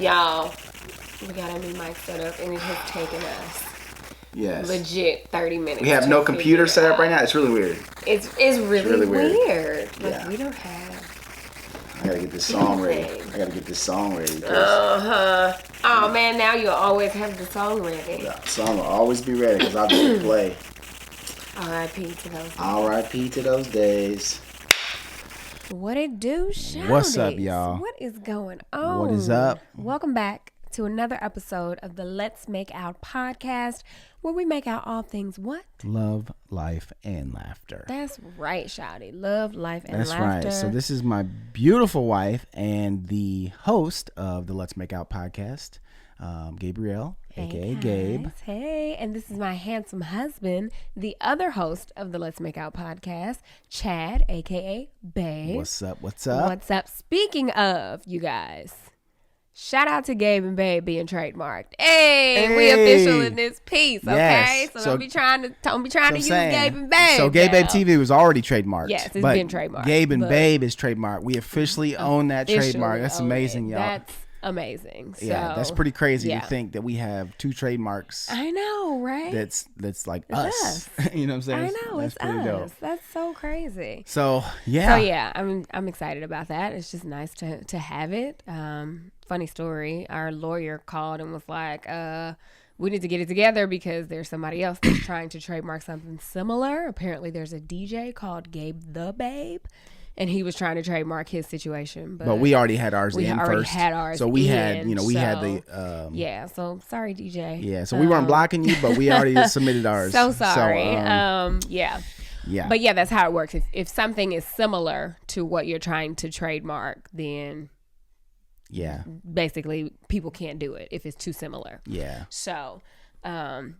Y'all, we got a new mic set up and it has taken us legit 30 minutes. We have no computer set up right now. It's really weird. It's really weird. Like, yeah. We don't have... I gotta get this song ready. Oh man, now you'll always have the song ready. The song will always be ready because I'll just play. R.I.P. to those days. R.I.P. to those days. What it do, Shouties? What's up, y'all? What is going on? What is up? Welcome back to another episode of the Let's Make Out podcast, where we make out all things what? Love, life, and laughter. That's right, Shouty. Love, life, and laughter. That's right. So this is my beautiful wife and the host of the Let's Make Out podcast, Gabriel, a.k.a. Gabe. Hey, and this is my handsome husband, the other host of the Let's Make Out podcast, Chad, a.k.a. Babe. What's up? What's up? Speaking of, you guys, shout out to Gabe and Babe being trademarked. Hey, we official in this piece, okay? Yes. So don't be trying to use Gabe and Babe. So Gabe Babe TV was already trademarked. Yes, it's been trademarked. Gabe and Babe is trademarked. We officially own that trademark. That's amazing, y'all. That's amazing. So, yeah, that's pretty crazy to think that we have two trademarks. I know, right? That's like us. You know what I'm saying? I know, that's it's pretty us. dope. That's so crazy. So yeah, I'm excited about that. It's just nice to have it. Funny story. Our lawyer called and was like, we need to get it together because there's somebody else that's trying to trademark something similar. Apparently, there's a DJ called Gabe the Babe. And he was trying to trademark his situation, but we already had ours in first. We already had ours. So we had the yeah. So sorry, DJ. Yeah. So we weren't blocking you, but we already submitted ours. So sorry. Yeah. But yeah, that's how it works. If something is similar to what you're trying to trademark, then basically people can't do it if it's too similar. Yeah. So. Fun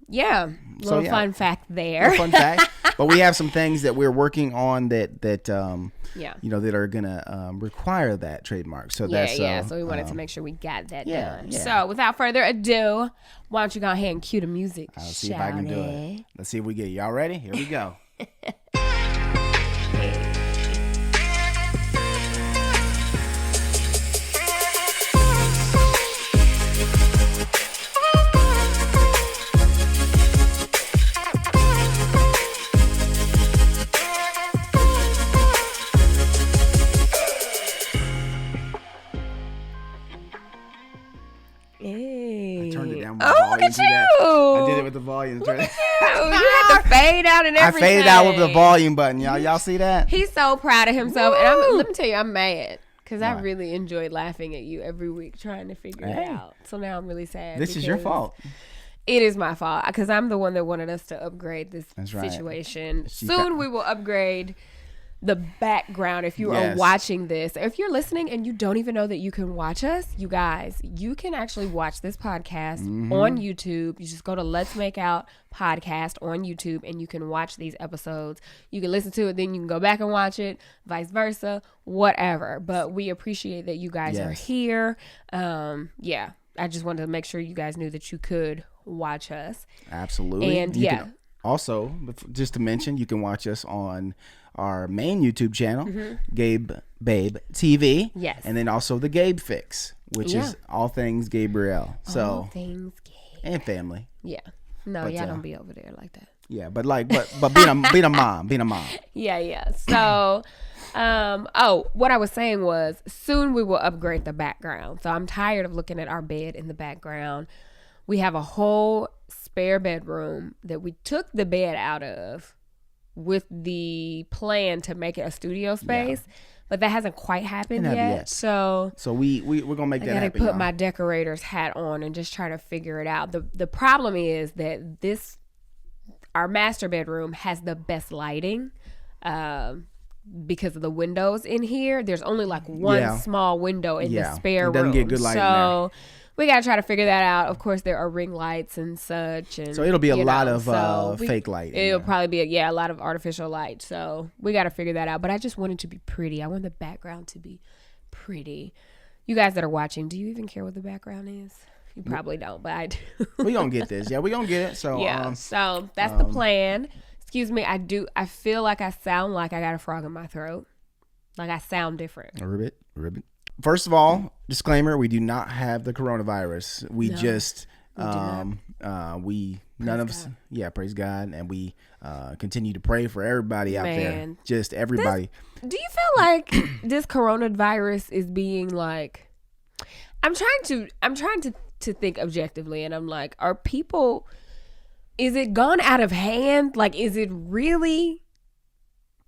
fact there. Fun fact. But we have some things that we're working on that that are gonna require that trademark. So So we wanted to make sure we got that done. Yeah. So without further ado, why don't you go ahead and cue the music? I'll see if I can do it. Let's see if we get it. Y'all ready? Here we go. Look at you! I did it with the volume. You had to fade out and everything. I faded out with the volume button, y'all. Y'all see that? He's so proud of himself. Woo! And let me tell you, I'm mad. Because I really enjoy laughing at you every week trying to figure it out. So now I'm really sad. This is your fault. It is my fault. Because I'm the one that wanted us to upgrade this situation. Soon we will upgrade the background. If you are watching this, if you're listening and you don't even know that you can watch us, you guys, you can actually watch this podcast on YouTube. You just go to Let's Make Out podcast on YouTube and you can watch these episodes. You can listen to it, then you can go back and watch it, vice versa, whatever. But we appreciate that you guys are here. I just wanted to make sure you guys knew that you could watch us. Absolutely. And also, just to mention, you can watch us on our main YouTube channel, Gabe Babe TV. Yes. And then also the Gabe Fix, which is all things Gabriel. All things Gabe. And family. Yeah. No, y'all don't be over there like that. Yeah, but being a mom. Yeah. So, what I was saying was soon we will upgrade the background. So I'm tired of looking at our bed in the background. We have a whole spare bedroom that we took the bed out of with the plan to make it a studio space, but that hasn't quite happened yet. So we're gonna make that happen. I gotta put my decorator's hat on and just try to figure it out. The problem is that our master bedroom has the best lighting because of the windows in here. There's only like one small window in the spare room. It doesn't get good lighting there. We got to try to figure that out. Of course, there are ring lights and such. And, so it'll be a lot of fake light. It'll probably be a lot of artificial light. So we got to figure that out. But I just want it to be pretty. I want the background to be pretty. You guys that are watching, do you even care what the background is? You probably don't, but I do. We're going to get this. Yeah, we're going to get it. So so that's the plan. Excuse me. I feel like I sound like I got a frog in my throat. Like I sound different. Ribbit. first of all, disclaimer: we do not have the coronavirus. We just praise God, and we continue to pray for everybody out there. Just everybody. Do you feel like this coronavirus is being like? I'm trying to think objectively, and I'm like, are people? Is it gone out of hand? Like, is it really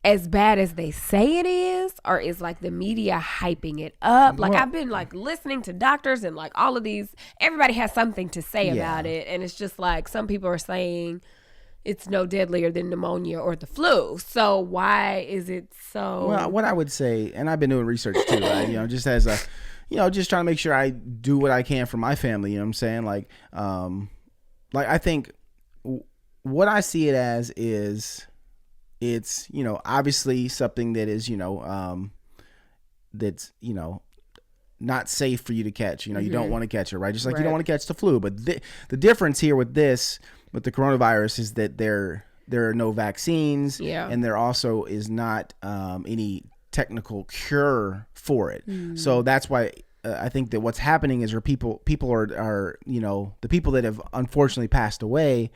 as bad as they say it is, or is like the media hyping it up? Like, I've been like listening to doctors and like all of these, everybody has something to say about it. And it's just like, some people are saying it's no deadlier than pneumonia or the flu. So why is it so? Well, what I would say, and I've been doing research too, right? Just as a, just trying to make sure I do what I can for my family. You know what I'm saying? Like I think what I see it as is, it's, obviously something that is, that's, not safe for you to catch. You don't want to catch it, right? Just like you don't want to catch the flu. But the difference here with the coronavirus is that there are no vaccines, and there also is not any technical cure for it. So that's why I think that what's happening is people are the people that have unfortunately passed away,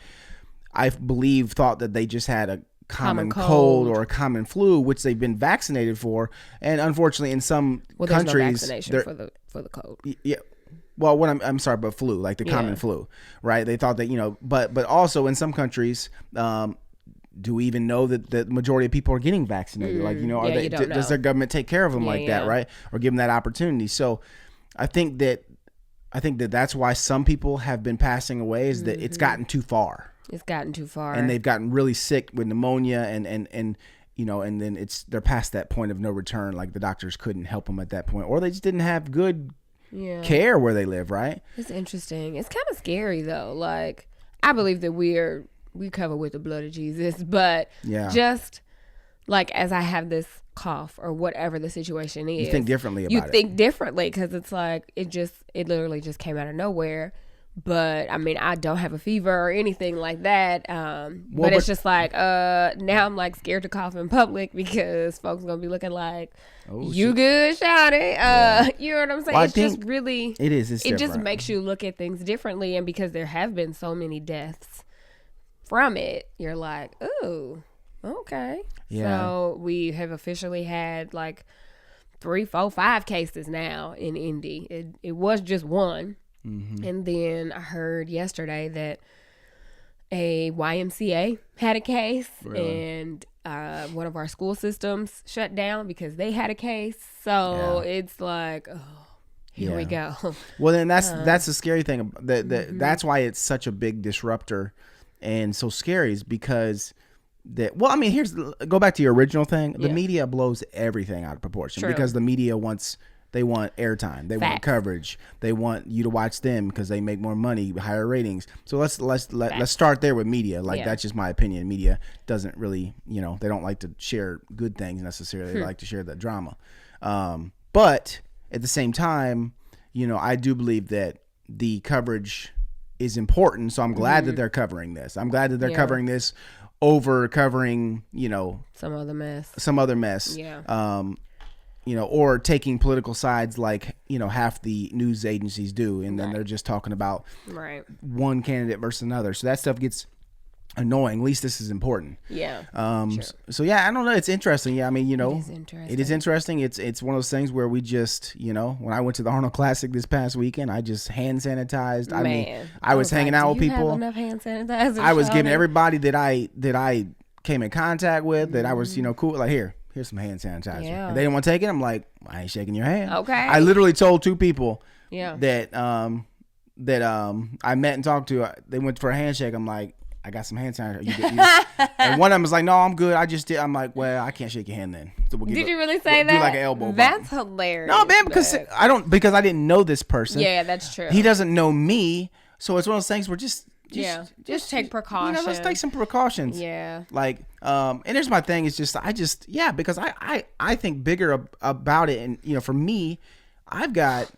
I believe, thought that they just had a common cold or a common flu, which they've been vaccinated for, and unfortunately in some countries no vaccination for the cold. Yeah. Well, I'm sorry, but flu, like the common flu, right? They thought that, but also in some countries, do we even know that the majority of people are getting vaccinated? Like, does their government take care of them that, right? Or give them that opportunity? So I think that that's why some people have been passing away, is that it's gotten too far. It's gotten too far, and they've gotten really sick with pneumonia, and then they're past that point of no return. Like, the doctors couldn't help them at that point, or they just didn't have good care where they live. Right? It's interesting. It's kind of scary though. Like, I believe that we cover with the blood of Jesus, but just like, as I have this cough or whatever the situation is, you think differently about it. You think differently, because it's like it literally just came out of nowhere. But I mean, I don't have a fever or anything like that. But it's just like, now I'm like scared to cough in public, because folks gonna be looking like, you good, shawty? You know what I'm saying? Well, it's just really, it is. It just makes you look at things differently, and because there have been so many deaths from it, you're like, oh, okay. Yeah. So we have officially had like 3, 4, 5 cases now in Indy. It was just one. Mm-hmm. And then I heard yesterday that a YMCA had a case, and one of our school systems shut down because they had a case. So it's like, here we go. Well, then that's the scary thing. That's why it's such a big disruptor and so scary, is because go back to your original thing. The media blows everything out of proportion. True. Because the media wants airtime, they want coverage, they want you to watch them because they make more money, higher ratings. So let's start there with media. Like, that's just my opinion. Media doesn't really, they don't like to share good things necessarily. They like to share the drama. But at the same time, I do believe that the coverage is important. So I'm glad that they're covering this. I'm glad that they're covering this over covering, some other mess. Yeah. Or taking political sides like, half the news agencies do. And then they're just talking about one candidate versus another. So that stuff gets annoying. At least this is important. Yeah. Sure. So I don't know. It's interesting. Yeah. I mean, it is interesting. It is interesting. It's one of those things where we just, when I went to the Arnold Classic this past weekend, I just hand sanitized. I mean, I was hanging out with people. Have enough hand sanitizer? I was giving everybody that I came in contact with, that I was, cool. Like, here's some hand sanitizer. Yeah. And they didn't want to take it. I'm like, I ain't shaking your hand. Okay. I literally told 2 people that I met and talked to. They went for a handshake. I'm like, I got some hand sanitizer. And one of them was like, no, I'm good. I just did. I'm like, well, I can't shake your hand then. So did you really say that? Do like an elbow bump. That's hilarious. No, man, because I didn't know this person. Yeah, that's true. He doesn't know me. So it's one of those things where just take precautions. Let's take some precautions. Yeah. Like, and here's my thing. It's just, because I think bigger about it. And, for me, I've got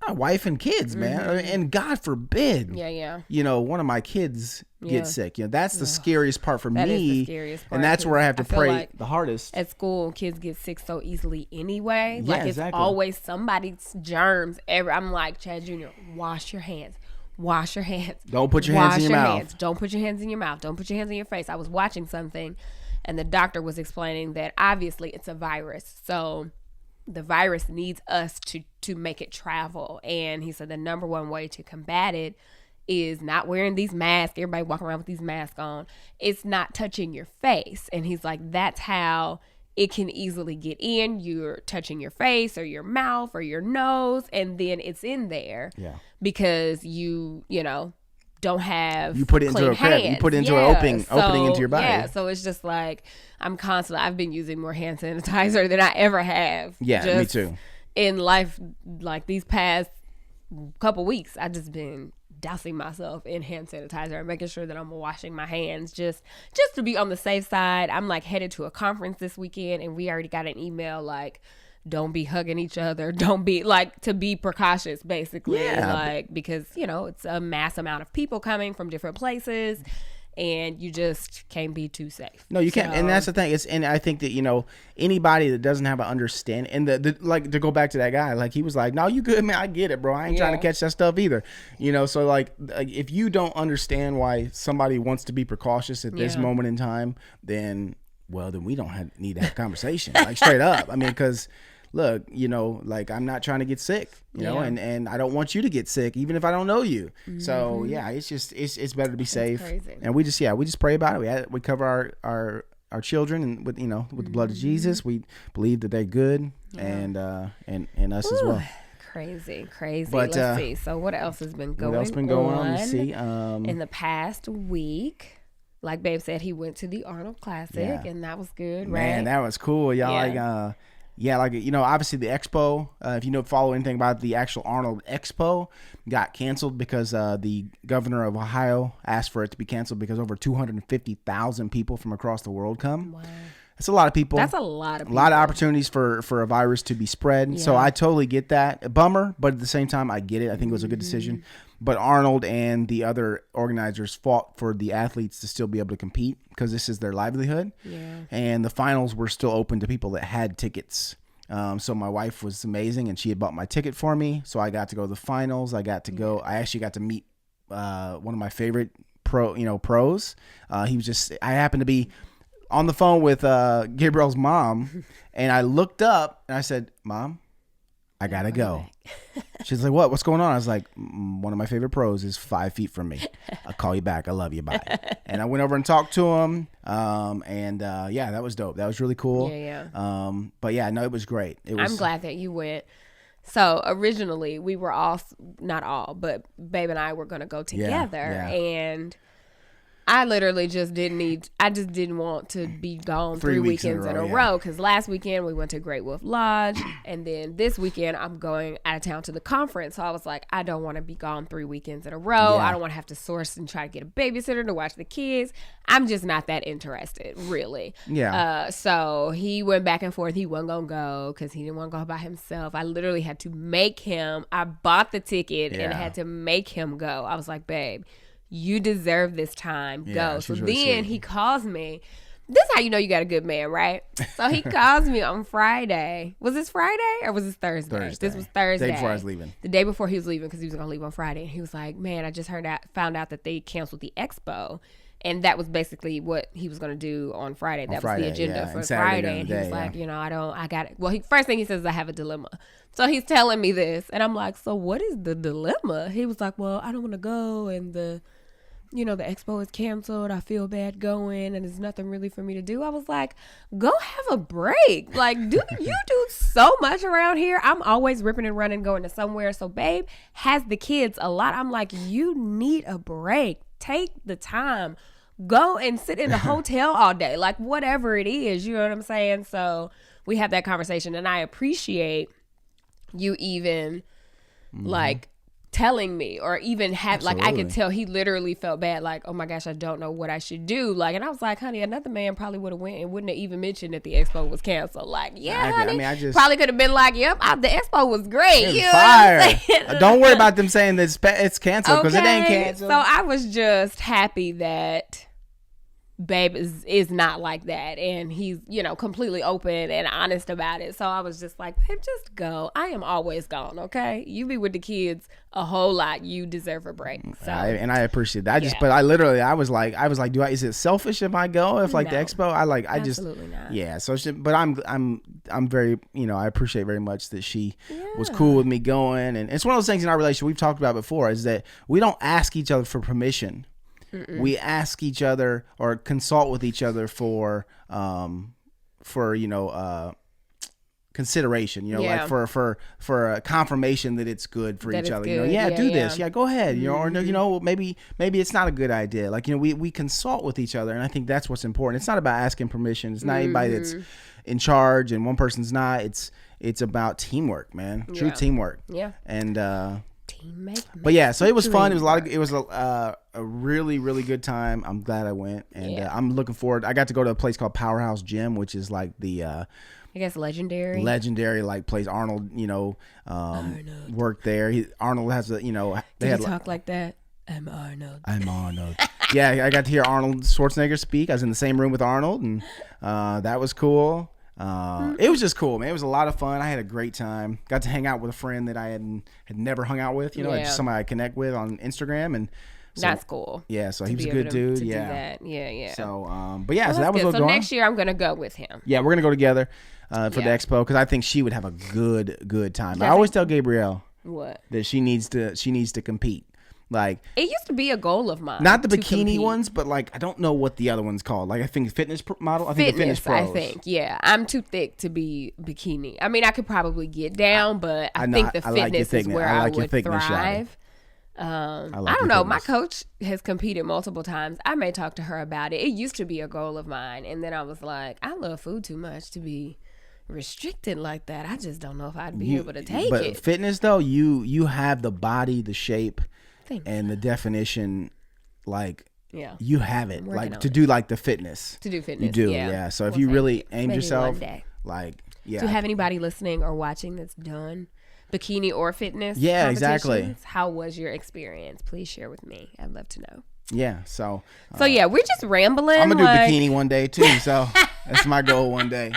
A wife and kids, man. And God forbid, one of my kids get sick. That's the scariest part for me. That is the scariest part. And that's where I have to pray like the hardest. At school, kids get sick so easily anyway. Yeah, like, it's always somebody's germs. I'm like, Chad Jr., wash your hands. Wash your hands. Don't put your hands in your mouth. Don't put your hands in your mouth. Don't put your hands in your face. I was watching something, and the doctor was explaining that obviously it's a virus. So the virus needs us to make it travel. And he said the number one way to combat it is not wearing these masks. Everybody walking around with these masks on. It's not touching your face. And he's like, that's how it can easily get in. You're touching your face or your mouth or your nose, and then it's in there. Yeah. Because you don't have you put it into a hands. You put it into an opening into your body. Yeah, so it's just like I've been using more hand sanitizer than I ever have. Yeah, me too. In life, like these past couple weeks, I've just been dousing myself in hand sanitizer and making sure that I'm washing my hands just to be on the safe side. I'm like headed to a conference this weekend, and we already got an email like, don't be hugging each other. Don't be like, to be precautious, basically. Yeah. Like, because, it's a mass amount of people coming from different places, and you just can't be too safe. No, you can't. And that's the thing. And I think that, anybody that doesn't have an understanding, and the like, to go back to that guy, like, he was like, no, you good, man. I get it, bro. I ain't trying to catch that stuff either. So like, if you don't understand why somebody wants to be precautious at this moment in time, then we don't need to have a conversation, like, straight up. I mean, because look, like, I'm not trying to get sick, and I don't want you to get sick, even if I don't know you. Mm-hmm. So yeah, it's just, it's better to be safe. Crazy. And we just pray about it. We cover our children and with the blood of Jesus. We believe that they're good, and us as well. Crazy. But, let's see. So what else has been going on? Let's see. In the past week, like Babe said, he went to the Arnold Classic, and that was good, right? Man, that was cool, y'all. Obviously the expo, if you follow anything about the actual Arnold Expo, got canceled because the governor of Ohio asked for it to be canceled because over 250,000 people from across the world come. Wow. That's a lot of people. That's a lot of people. A lot of opportunities for a virus to be spread. Yeah. So I totally get that. A bummer, but at the same time, I get it. I think it was a good decision. But Arnold and the other organizers fought for the athletes to still be able to compete because this is their livelihood. Yeah. And the finals were still open to people that had tickets. So my wife was amazing, and she had bought my ticket for me. So I got to go to the finals. I actually got to meet one of my favorite pros. I happened to be on the phone with Gabriel's mom, and I looked up and I said, Mom, I gotta go. She's like, what's going on? I was like, one of my favorite pros is 5 feet from me. I'll call you back. I love you. Bye. And I went over and talked to him. That was dope. That was really cool. Yeah. But yeah, no, it was great. I'm glad that you went. So originally we were all, not all, but Babe and I were going to go together. And I literally just didn't want to be gone 3 weekends in a row. Because last weekend we went to Great Wolf Lodge, and then this weekend I'm going out of town to the conference. So I was like, I don't want to be gone 3 weekends in a row. I don't want to have to source and try to get a babysitter to watch the kids. I'm just not that interested, really. Yeah. So he went back and forth. He wasn't going to go because he didn't want to go by himself. I literally had to make him. I bought the ticket and had to make him go. I was like, babe, you deserve this time. Go. So really then he calls me. This is how you know you got a good man, right? So he calls me on Friday. Was this Friday or was this Thursday? This was Thursday. The day before I was leaving. The day before he was leaving because he was going to leave on Friday. And he was like, man, I just found out that they canceled the expo. And that was basically what he was going to do on Friday. That was the agenda for Friday. And he was like, I got it. Well, first thing he says is I have a dilemma. So he's telling me this. And I'm like, so what is the dilemma? He was like, well, I don't want to go. And the expo is canceled. I feel bad going, and there's nothing really for me to do. I was like, go have a break. Like, you do so much around here. I'm always ripping and running, going to somewhere. So Babe has the kids a lot. I'm like, you need a break. Take the time. Go and sit in a hotel all day. Like, whatever it is, you know what I'm saying? So we had that conversation, and I appreciate you even, like, telling me or even have like I could tell he literally felt bad, like, oh my gosh, I don't know what I should do. Like, and I was like, honey, another man probably would have went and wouldn't have even mentioned that the expo was canceled. Like, honey, I just probably could have been like, yep, the expo was great. It was fire. Don't worry about them saying that it's canceled because it ain't canceled. So I was just happy that Babe is not like that, and he's, you know, completely open and honest about it. So I was just like, babe, just go. I am always gone, okay? You be with the kids a whole lot. You deserve a break. So I appreciate that. But I was like, is it selfish if I go? If like the expo, absolutely not. Yeah. So but I'm very, you know, I appreciate very much that she was cool with me going, and it's one of those things in our relationship we've talked about before is that we don't ask each other for permission. We ask each other or consult with each other for you know, consideration, you know, like for a confirmation that it's good for each other. Good. You know, do this. Yeah, go ahead. You know, or you know, maybe it's not a good idea. Like, you know, we consult with each other, and I think that's what's important. It's not about asking permission. It's not anybody that's in charge and one person's not. It's about teamwork, man. True teamwork. Yeah. And but yeah, so it was fun. It was a really, really good time. I'm glad I went, and I'm looking forward. I got to go to a place called Powerhouse Gym, which is like the I guess legendary like place. Arnold, you know, worked there. Arnold has a, you know, they had talk like that. I'm Arnold. Yeah, I got to hear Arnold Schwarzenegger speak. I was in the same room with Arnold, and that was cool. It was just cool, man. It was a lot of fun. I had a great time. Got to hang out with a friend that I had never hung out with, you know, just somebody I connect with on Instagram, and so, that's cool. Yeah, so he was a good dude. To do that. Yeah. So, but yeah, so that was good. So next year I'm gonna go with him. Yeah, we're gonna go together for the expo because I think she would have a good time. I always tell Gabrielle that she needs to compete. Like, it used to be a goal of mine. Not the bikini ones, but like I don't know what the other one's called. Like I think fitness model. I think the fitness pros. I think I'm too thick to be bikini. I mean, I could probably get down, but I think the fitness is where I would thrive. I don't know. My coach has competed multiple times. I may talk to her about it. It used to be a goal of mine, and then I was like, I love food too much to be restricted like that. I just don't know if I'd be able to take it. But fitness though, you have the body, the shape. And the definition, like, you have it, like to do like the fitness. To do fitness, you do, yeah. So if you really aimed yourself, like, do you have anybody listening or watching that's done bikini or fitness? Yeah, exactly. How was your experience? Please share with me. I'd love to know. Yeah, so yeah, we're just rambling. I'm gonna do bikini one day too. So that's my goal one day.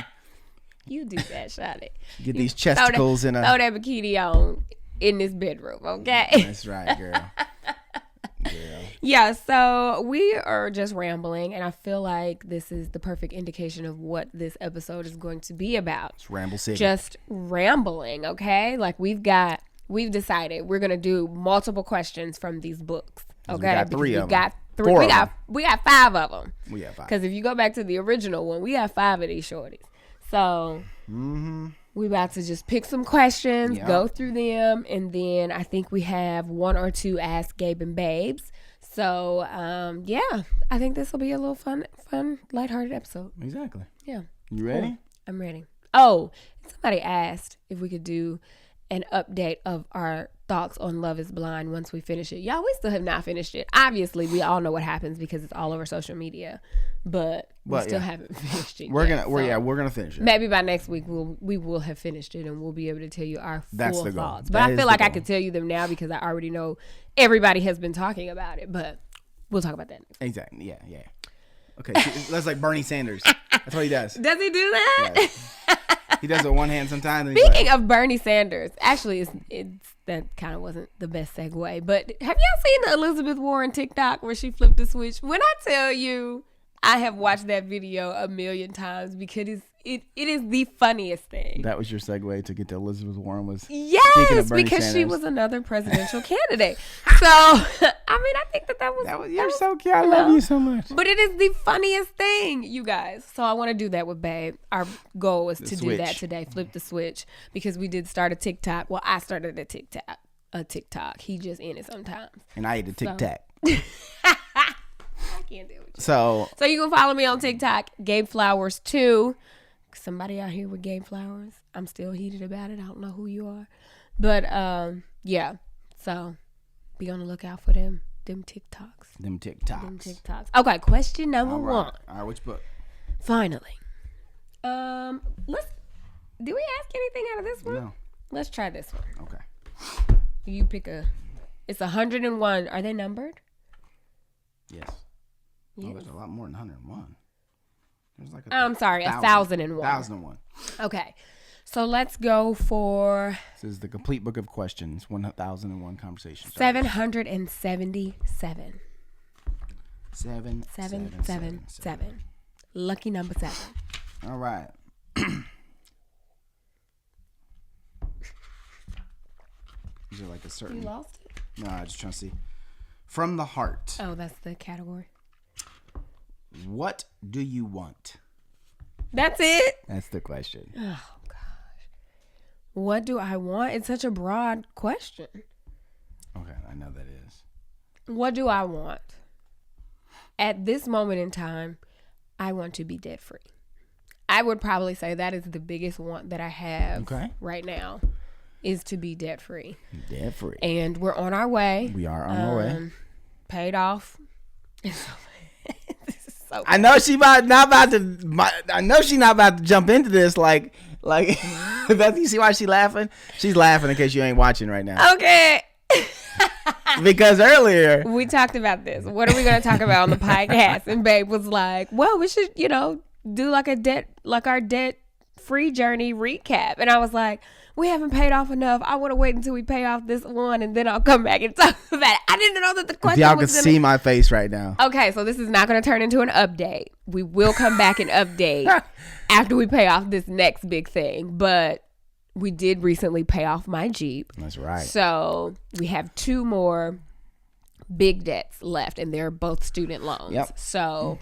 You do that, Shawty. Get these chesticles throw that bikini on in this bedroom, okay? That's right, girl. Yeah, so we are just rambling, and I feel like this is the perfect indication of what this episode is going to be about. It's Ramble City. Just rambling, okay? Like we've decided we're gonna do multiple questions from these books. Okay, we got three of them. We got 5 of them. We got 5. Because if you go back to the original one, we have 5 of these shorties. So we about to just pick some questions, go through them, and then I think we have 1 or 2 Ask Gabe and Babes. So I think this will be a little fun, lighthearted episode. Exactly. Yeah. You ready? Cool. I'm ready. Oh, somebody asked if we could do an update of our thoughts on Love is Blind once we finish it. Y'all, we still have not finished it. Obviously, we all know what happens because it's all over social media, but we still haven't finished it. We're gonna finish it. Maybe by next week we will have finished it and we'll be able to tell you our full thoughts. But I feel like I could tell you them now because I already know everybody has been talking about it. But we'll talk about that next week. Exactly. Yeah. Okay, that's like Bernie Sanders. That's what he does. Does he do that? Yes. He does it with one hand sometimes. Speaking of Bernie Sanders, actually, it's that kind of wasn't the best segue. But have y'all seen the Elizabeth Warren TikTok where she flipped the switch? When I tell you, I have watched that video a million times because it is the funniest thing. That was your segue to get to Elizabeth Warren was yes, because Sanders. She was another presidential candidate. So I mean, I think that was you're so cute. I love you so much. But it is the funniest thing, you guys. So I want to do that with Babe. Our goal was to do that today, flip the switch, because we did start a TikTok. Well, I started a TikTok. He just in it sometimes. And I ate a Tic Tac. I can't deal with you. So you can follow me on TikTok, Gabe Flowers 2. Somebody out here with Gabe Flowers. I'm still heated about it. I don't know who you are. But yeah. So Be on the lookout for them TikToks. Them TikToks. Okay, question number one. All right, which book? Finally. Let's. Did we ask anything out of this one? No. Let's try this one. Okay. You pick it's 101. Are they numbered? Yes. Oh, there's a lot more than 101. There's like I'm sorry, 1,001. 1,001. Okay. So let's go for... This is the complete book of questions, 1,001 conversations. 777. 777. Lucky number 7. All right. Is there like a certain... You lost it? No, I'm just trying to see. From the heart. Oh, that's the category. What do you want? That's it? That's the question. Oh, gosh. What do I want? It's such a broad question. Okay, I know that is. What do I want? At this moment in time, I want to be debt free. I would probably say that is the biggest want that I have right now, is to be debt free. Debt free. And we're on our way. We are on our way. Paid off. I know she's not about to jump into this like that. You see why she's laughing? She's laughing in case you ain't watching right now. Okay. Because earlier we talked about this. What are we going to talk about on the podcast? And Babe was like, "Well, we should, do our debt free journey recap." And I was like, "We haven't paid off enough. I want to wait until we pay off this one, and then I'll come back and talk about it." I didn't know that the question y'all could see my face right now. Okay, so this is not going to turn into an update. We will come back and update after we pay off this next big thing. But we did recently pay off my Jeep. That's right. So we have 2 more big debts left, and they're both student loans. Yep. So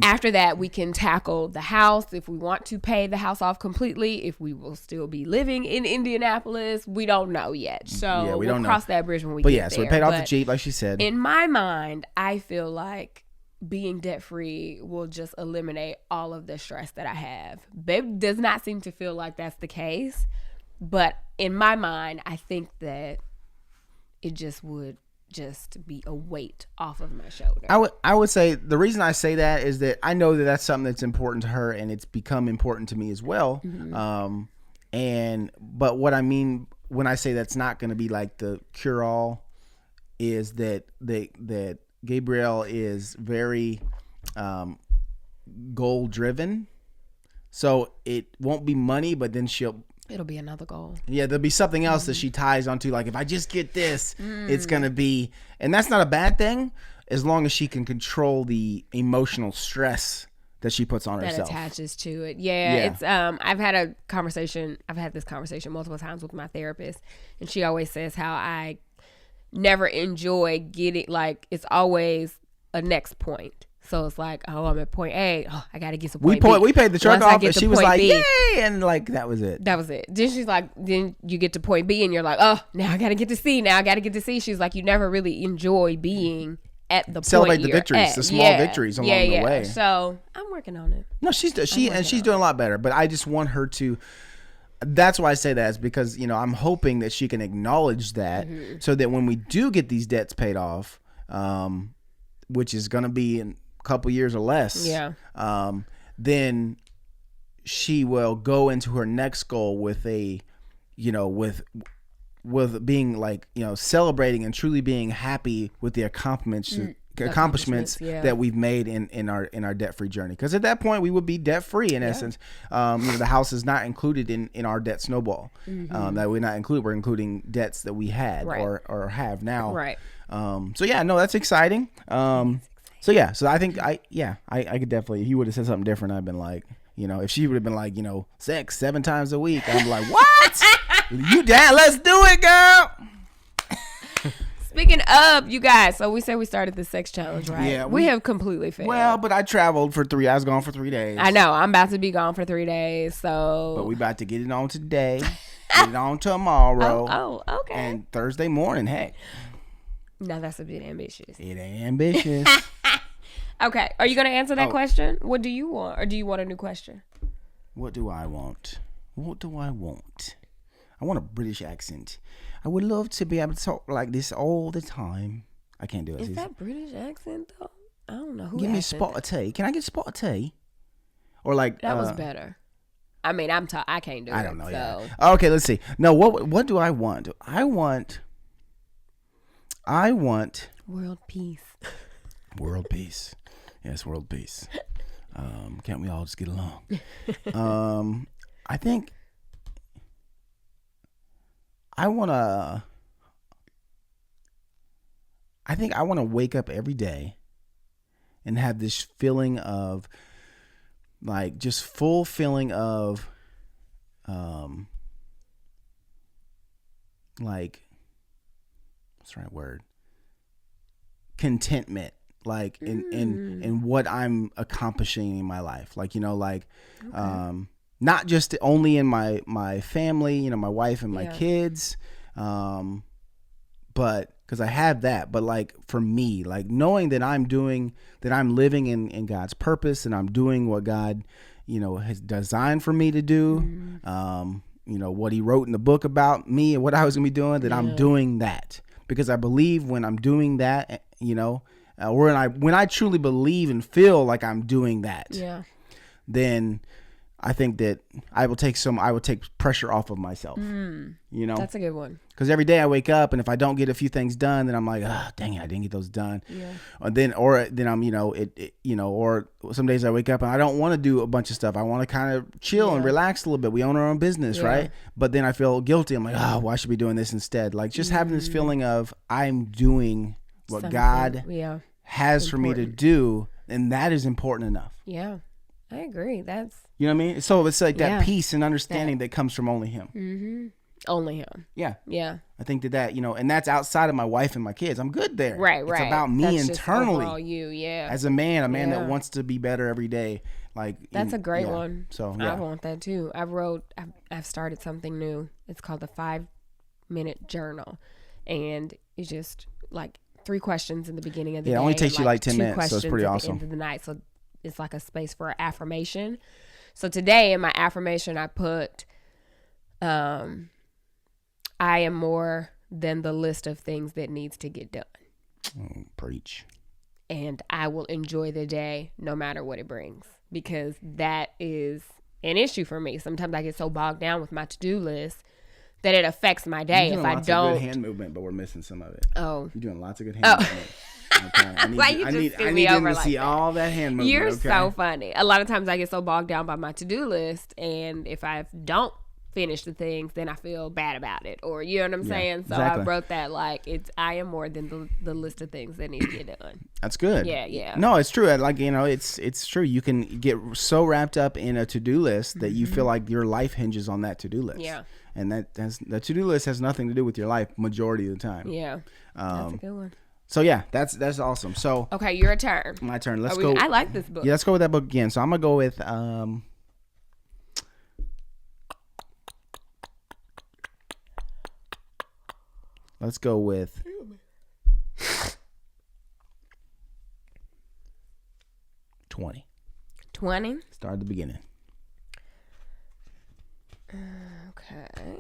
after that, we can tackle the house if we want to pay the house off completely. If we will still be living in Indianapolis, we don't know yet. So we'll cross that bridge when we get there. So we paid off the Jeep, like she said. In my mind, I feel like being debt free will just eliminate all of the stress that I have. Babe does not seem to feel like that's the case, but in my mind, I think that it just would be a weight off of my shoulder. I would say the reason I say that is that I know that that's something that's important to her, and it's become important to me as well. Mm-hmm. But what I mean when I say that's not going to be like the cure all is that Gabrielle is very goal driven, so it won't be money, but then it'll be another goal. Yeah, there'll be something else that she ties onto. Like, if I just get this, it's going to be... And that's not a bad thing, as long as she can control the emotional stress that she puts on herself. That attaches to it. Yeah. It's I've had this conversation multiple times with my therapist, and she always says how I never enjoy getting... Like, it's always a next point. So it's like, oh, I'm at point A. Oh, I got to get to point B. We paid the truck off, and she was like, yay! And like, that was it. That was it. Then she's like, then you get to point B, and you're like, oh, now I got to get to C. Now I got to get to C. She's like, you never really enjoy being at the Celebrate point the you're victories, at. the small victories along the way. So I'm working on it. No, she's doing a lot better. But I just want her to... That's why I say that, is because, I'm hoping that she can acknowledge that, so that when we do get these debts paid off, which is going to be in couple years or less, then she will go into her next goal with a, with being like, celebrating and truly being happy with the accomplishments that we've made in our debt-free journey. Because at that point we would be debt-free in essence. The house is not included in our debt snowball. That we're including debts that we had or have now. Right. That's exciting. So I think I could definitely, if you would have said something different, I'd been like, if she would have been like, sex 7 times a week, I'm like, what? You down? Let's do it, girl. Speaking of, you guys, so we said we started the sex challenge, right? Yeah. We have completely failed. Well, but I traveled for 3. I was gone for 3 days. I know. I'm about to be gone for 3 days, so. But we about to get it on today, get it on tomorrow. Oh, okay. And Thursday morning, heck. No, that's a bit ambitious. It ain't ambitious. Okay. Are you going to answer that question? What do you want? Or do you want a new question? What do I want? I want a British accent. I would love to be able to talk like this all the time. I can't do it. Is that British accent though? I don't know who. Give me a spot of tea. Can I get a spot of tea? Or like that was better. I mean, I can't do it. I don't know. So. Yeah. Okay, let's see. No, what do I want? I want world peace. World peace. Yes, world peace. Can't we all just get along? I think I want to wake up every day and have this feeling of like just full feeling of like what's the right word? Contentment. Like in what I'm accomplishing in my life. Like, you know, like not just only in my family, you know, my wife and my kids, but because I have that, but like for me, like knowing that I'm living in God's purpose and I'm doing what God, you know, has designed for me to do, you know, what he wrote in the book about me and what I was gonna be doing, that I'm doing that. Because I believe when I'm doing that, you know, when I truly believe and feel like I'm doing that, then I think that I will take pressure off of myself. You know, that's a good one. Because every day I wake up and if I don't get a few things done, then I'm like, oh, dang it, I didn't get those done. Yeah. Or then I'm, you know, or some days I wake up and I don't want to do a bunch of stuff. I want to kind of chill and relax a little bit. We own our own business, right? But then I feel guilty. I'm like, oh, well, I should be doing this instead. Like just having this feeling of I'm doing what something God has for me to do, and that is important enough. Yeah, I agree. That's, you know what I mean? So it's like that peace and understanding that comes from only him. Mm-hmm. Only him. Yeah. Yeah. I think that, you know, and that's outside of my wife and my kids. I'm good there. Right. It's about me that's internally. Just you, as a man that wants to be better every day. Like that's a great one. So I want that too. I've started something new. It's called the 5-minute journal, and it's just like 3 questions in the beginning of the day. It only takes you like 10 minutes, so it's pretty awesome. At the end of the night, so it's like a space for affirmation. So today in my affirmation, I put, I am more than the list of things that needs to get done. Oh, preach. And I will enjoy the day no matter what it brings, because that is an issue for me. Sometimes I get so bogged down with my to-do list that it affects my day if I don't. Of good hand movement, but we're missing some of it. Oh, you're doing lots of good hand movement. Okay. I need them to see all that hand movement. You're so funny. A lot of times I get so bogged down by my to-do list, and if I don't finish the things, then I feel bad about it, or you know what I'm saying? So exactly. I wrote that like I am more than the list of things that need to get done. That's good. Yeah. No, it's true. Like, you know, it's true. You can get so wrapped up in a to-do list that you feel like your life hinges on that to-do list. Yeah. And the to-do list has nothing to do with your life majority of the time. Yeah. That's a good one. So yeah, that's awesome. So okay, your turn. My turn. Let's go. I like this book. Yeah, let's go with that book again. So I'm gonna go with let's go with 20. 20? Start at the beginning. Okay.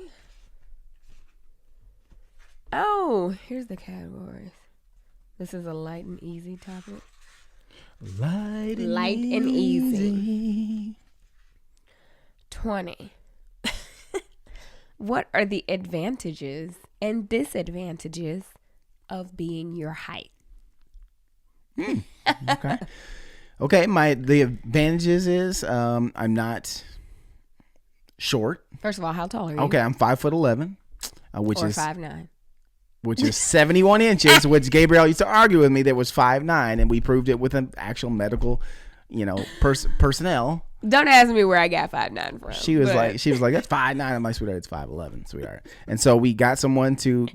Oh, here's the categories. This is a light and easy topic. Light and easy. 20. What are the advantages and disadvantages of being your height? Okay. Okay. The advantages is I'm not short. First of all, how tall are you? Okay, I'm 5'11", which is 5'9". Which is 71 inches, which Gabriel used to argue with me that was 5'9", and we proved it with an actual medical, you know, personnel. Don't ask me where I got 5'9" from. She was like, that's 5'9". I'm like, sweetheart, it's 5'11", sweetheart. And so we got someone to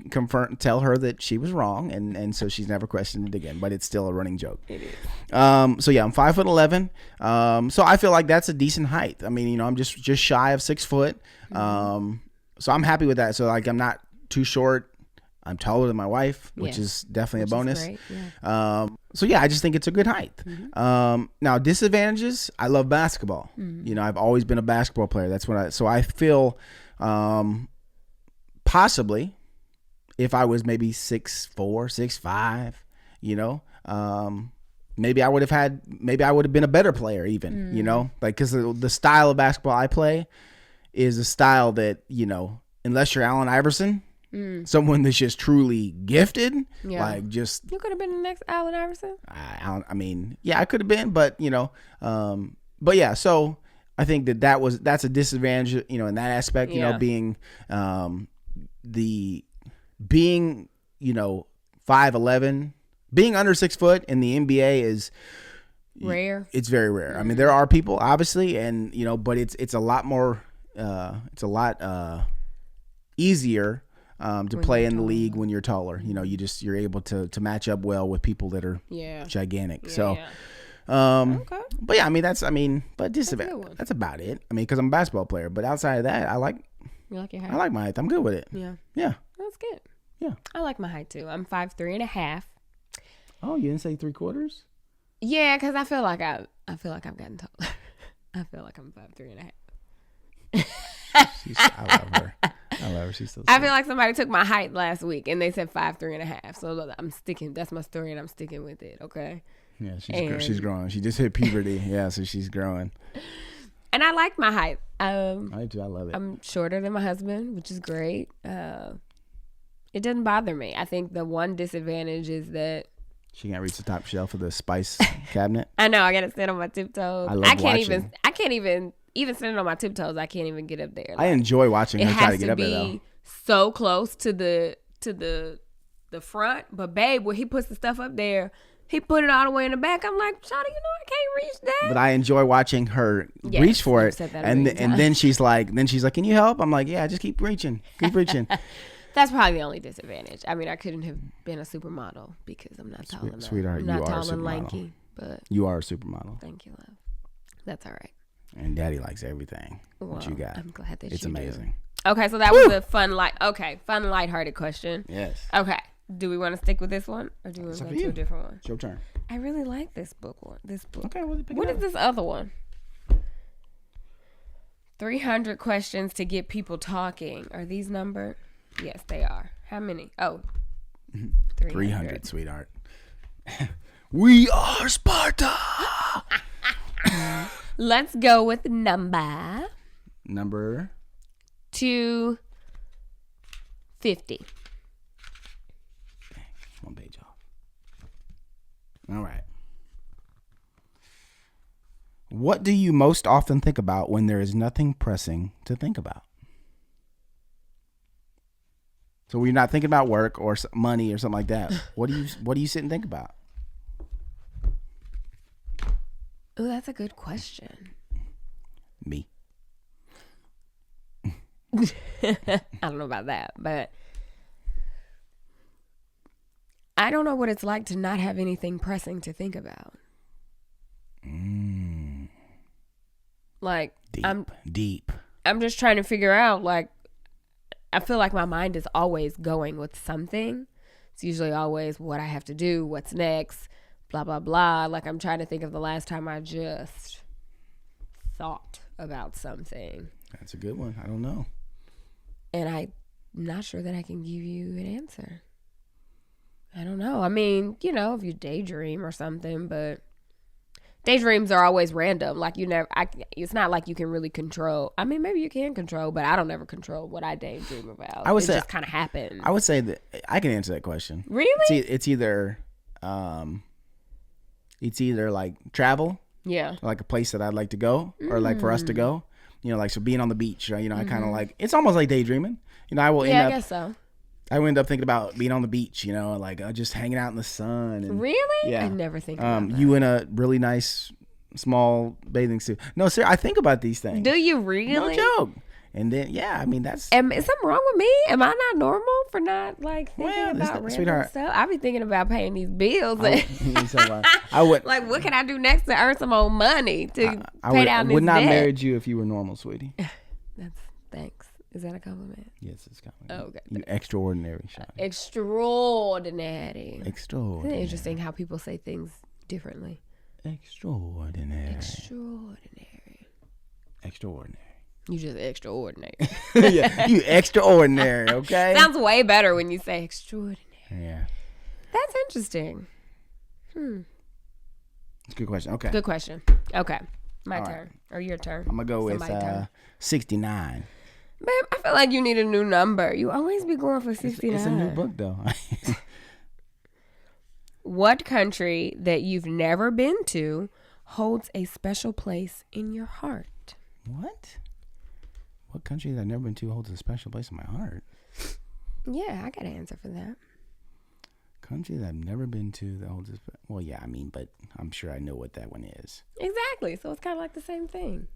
tell her that she was wrong, and so she's never questioned it again. But it's still a running joke. It is. So yeah, I'm 5'11". So I feel like that's a decent height. I mean, you know, I'm just shy of 6 foot. So I'm happy with that. So like, I'm not too short. I'm taller than my wife, which is definitely a bonus. Great. Yeah. So yeah, I just think it's a good height. Now disadvantages, I love basketball. You know, I've always been a basketball player. That's what so I feel, possibly, if I was maybe 6'4", 6'5", you know, maybe I would have been a better player even, you know, like, because the style of basketball I play is a style that, you know, unless you're Allen Iverson, someone that's just truly gifted, like just. You could have been the next Allen Iverson. I mean, yeah, I could have been, but you know, but yeah, so I think that's a disadvantage, you know, in that aspect, you know, being, you know, 5'11", being under 6 foot in the NBA is rare. It's very rare. I mean, there are people obviously, and you know, but it's a lot more, easier to play in the league when you're taller. You know, you're able to match up well with people that are gigantic. So, Okay. But yeah, but disadvantage. That's about it. I mean, because I'm a basketball player, but outside of that, You like your height? I like my height. I'm good with it. Yeah. Yeah. That's good. Yeah. I like my height too. I'm 5'3.5". Oh, you didn't say 3/4? Yeah, because I feel like I've gotten taller. I feel like I'm 5'3.5". I love her. She's so sweet. I feel like somebody took my height last week and they said 5'3.5". So I'm sticking. That's my story, and I'm sticking with it. Okay. Yeah, she's growing. She just hit puberty. Yeah, so she's growing. And I like my height. I do. I love it. I'm shorter than my husband, which is great. It doesn't bother me. I think the one disadvantage is that she can't reach the top shelf of the spice cabinet. I know. I gotta stand on my tiptoes. I can't even standing on my tiptoes. I can't even get up there. Like, I enjoy watching her try to get up there though. It has to be so close to the front, but babe, when he puts the stuff up there, he put it all the way in the back. I'm like, Shawty, you know I can't reach that. But I enjoy watching her reach for it, and then she's like, can you help? I'm like, yeah, just keep reaching. That's probably the only disadvantage. I mean, I couldn't have been a supermodel because I'm not tall enough. Sweetheart, I'm not tall and lanky, but you are a supermodel. Thank you, love. That's all right. And Daddy likes everything that you got. I'm glad that it's amazing. Do. Okay, so that was a fun, lighthearted question. Yes. Okay. Do we want to stick with this one, or do we want to go to a different one? It's your turn. I really like this book. Okay, what is this other one? 300 questions to get people talking. Are these numbered? Yes, they are. How many? Oh, 300, sweetheart. We are Sparta. Let's go with number 250. One page off. All right. What do you most often think about when there is nothing pressing to think about? So when you're not thinking about work or money or something like that, what do you sit and think about? Oh, that's a good question. Me. I don't know about that, but I don't know what it's like to not have anything pressing to think about. Like, deep. I'm just trying to figure out, like, I feel like my mind is always going with something. It's usually always what I have to do, what's next, blah, blah, blah. Like, I'm trying to think of the last time I just thought about something. That's a good one. I don't know. And I'm not sure that I can give you an answer. I don't know. I mean, you know, if you daydream or something, but daydreams are always random. Like, it's not like you can really control. I mean, maybe you can control, but I don't ever control what I daydream about. It just kind of happens. I would say that I can answer that question. Really? It's either like travel. Yeah. Like a place that I'd like to go, or like for us to go. You know, like, so being on the beach, right? You know, I kind of like, it's almost like daydreaming. You know, I guess so. I would end up thinking about being on the beach, you know, like just hanging out in the sun. And, really? Yeah. I never think about that. You in a really nice small bathing suit. No, sir, I think about these things. Do you really? No joke. And then, yeah, I mean, that's... Is something wrong with me? Am I not normal for not, like, thinking about random stuff? I be thinking about paying these bills. I would... Like, what can I do next to earn some more money to pay down this debt? I would not marry you if you were normal, sweetie. Thanks. Is that a compliment? Yes, it's a compliment. Oh, okay. You're extraordinary, Shawty. Extraordinary. Extraordinary. Isn't it interesting how people say things differently? Extraordinary. Extraordinary. Extraordinary. You just extraordinary. Yeah, you extraordinary, okay? Sounds way better when you say extraordinary. Yeah. That's interesting. It's a good question. Okay. Good question. Okay. My All turn. Or your turn. I'm going to go with 69. Babe, I feel like you need a new number. You always be going for 69. It's a new book, though. What country that you've never been to holds a special place in your heart? What? What country that I've never been to holds a special place in my heart? Yeah, I got an answer for that. Country that I've never been to that holds a well, yeah, I mean, but I'm sure I know what that one is. Exactly. So it's kind of like the same thing.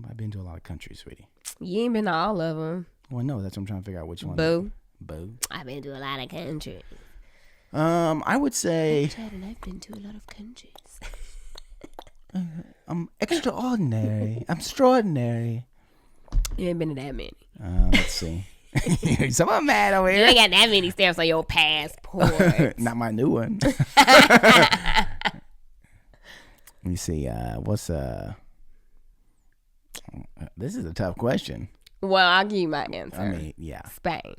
I've been to a lot of countries, sweetie. You ain't been to all of them. Well, no, that's what I'm trying to figure out which one. Boo. I've been to a lot of countries. I would say I've been to a lot of countries. I'm extraordinary. I'm extraordinary. You ain't been to that many. Let's see. Someone mad over You here. ain't got that many stamps on your passport. Not my new one. Let me see. What's this is a tough question. Well, I'll give you my answer. I mean, yeah. Spain.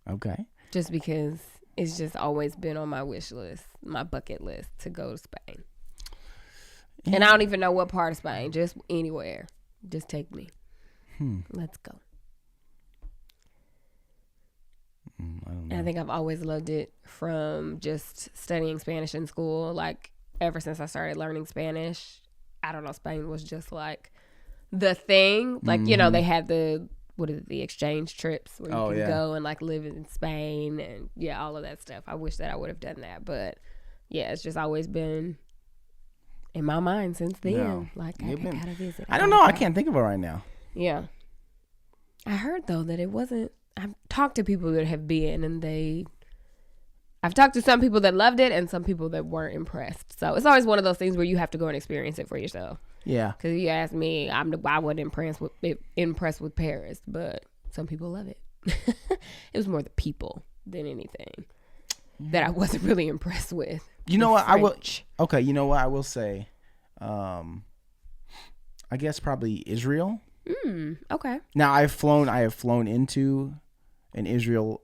Okay. Just because it's just always been on my wish list, my bucket list to go to Spain. Yeah. And I don't even know what part of Spain, just anywhere. Just take me. Let's go. I don't know. I think I've always loved it from just studying Spanish in school. Like, ever since I started learning Spanish, I don't know, Spain was just like the thing. Like, you know, they had the exchange trips where you can go and like live in Spain and all of that stuff. I wish that I would have done that, but yeah, it's just always been in my mind since then. No. Like, I gotta visit. I don't know. I can't think of it right now. Yeah. I heard though that it wasn't. I've talked to people that have been and I've talked to some people that loved it and some people that weren't impressed. So it's always one of those things where you have to go and experience it for yourself. Yeah. Because you asked me, I wasn't impressed with Paris, but some people love it. It was more the people than anything that I wasn't really impressed with. You know what? I will. Okay. You know what I will say? I guess probably Israel. Okay. Now I have flown into an Israel,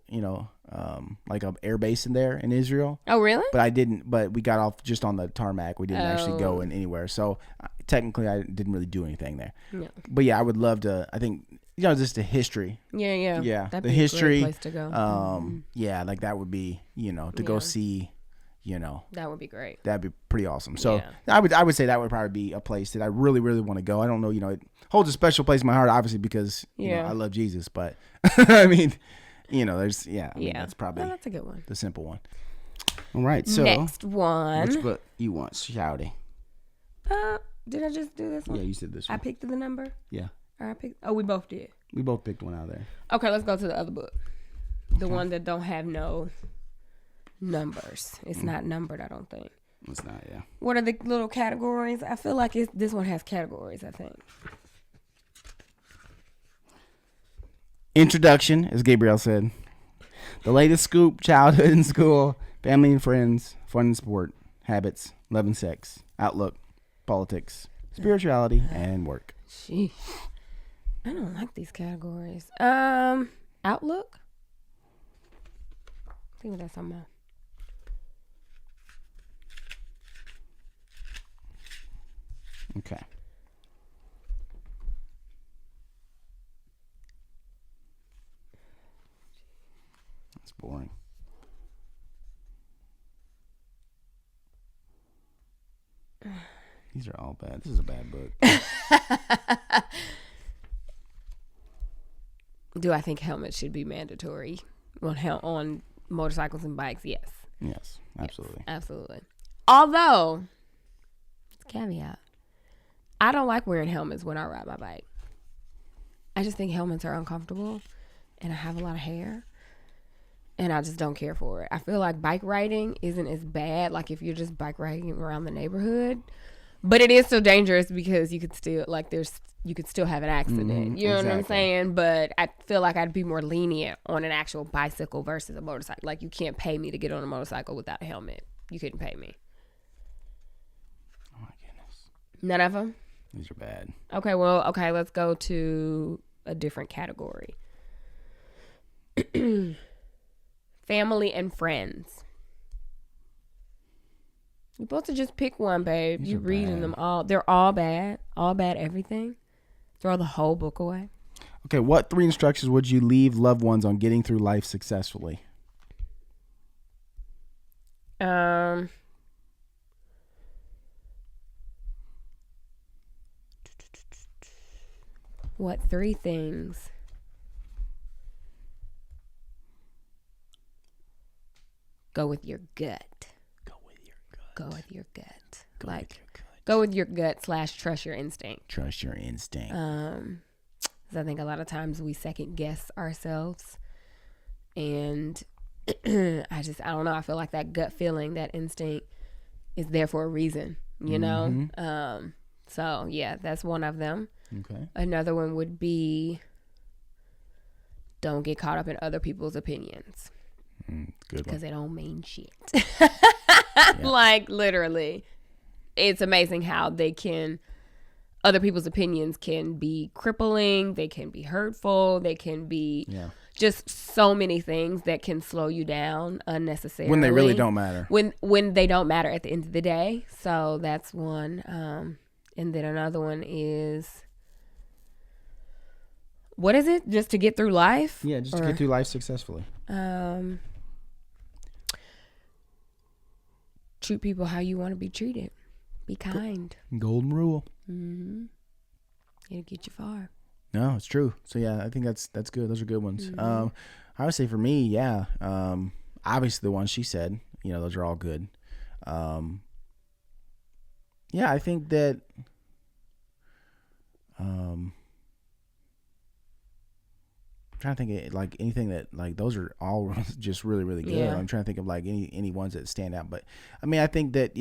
like a air base in there in Israel. Oh, really? But we got off just on the tarmac. We didn't actually go in anywhere. So technically I didn't really do anything there. Yeah. But yeah, I would love to, I think, just the history. Yeah. Yeah. That'd be history. A great place to go. Yeah, like that would be, to go see, That would be great. That'd be pretty awesome. So I would say that would probably be a place that I really, really want to go. I don't know, it holds a special place in my heart, obviously, because I love Jesus. But I mean, there's that's probably that's a good one. The simple one. All right, so next one. Which book you want, Shouty? Did I just do this one? Yeah, you said this one. I picked the number. Yeah. Or I picked. Oh, we both did. We both picked one out of there. Okay, let's go to the other book. The one that don't have no numbers. It's not numbered, I don't think. It's not, yeah. What are the little categories? I feel like this one has categories, I think. Introduction, as Gabriel said. The latest scoop, childhood and school, family and friends, fun and sport, habits, love and sex, outlook, politics, spirituality, and work. Sheesh. I don't like these categories. Outlook? See what that's talking about. Okay. That's boring. These are all bad. This is a bad book. Do I think helmets should be mandatory on motorcycles and bikes? Yes. Yes, absolutely. Yes, absolutely. Although, caveat, I don't like wearing helmets when I ride my bike. I just think helmets are uncomfortable, and I have a lot of hair, and I just don't care for it. I feel like bike riding isn't as bad, like if you're just bike riding around the neighborhood, but it is still dangerous because you could still have an accident. Mm-hmm, you know what I'm saying? But I feel like I'd be more lenient on an actual bicycle versus a motorcycle. Like, you can't pay me to get on a motorcycle without a helmet. You couldn't pay me. Oh my goodness. None of them? These are bad. Okay, let's go to a different category. Family and friends. You're supposed to just pick one, babe. You're reading them all. They're all bad. All bad everything. Throw the whole book away. Okay, what 3 instructions would you leave loved ones on getting through life successfully? What 3 things? Go with your gut. Go with your gut. Go with your gut. Go with your gut / trust your instinct. Trust your instinct. 'Cause I think a lot of times we second guess ourselves, and I don't know. I feel like that gut feeling, that instinct, is there for a reason. You know. So yeah, that's one of them. Okay. Another one would be, don't get caught up in other people's opinions. Good. Because they don't mean shit. Like, literally, it's amazing how other people's opinions can be crippling. They can be hurtful. They can be just so many things that can slow you down unnecessarily. When they really don't matter. When they don't matter at the end of the day. So that's one. And then another one is, what is it? Just to get through life? Yeah, just to get through life successfully. Treat people how you want to be treated. Be kind. Golden rule. It'll get you far. No, it's true. So yeah, I think that's good. Those are good ones. I would say for me, obviously the ones she said, those are all good. Yeah, I think that I'm trying to think of, like, anything that, like, those are all just really, really good. I'm trying to think of, like, any ones that stand out. But I mean, I think that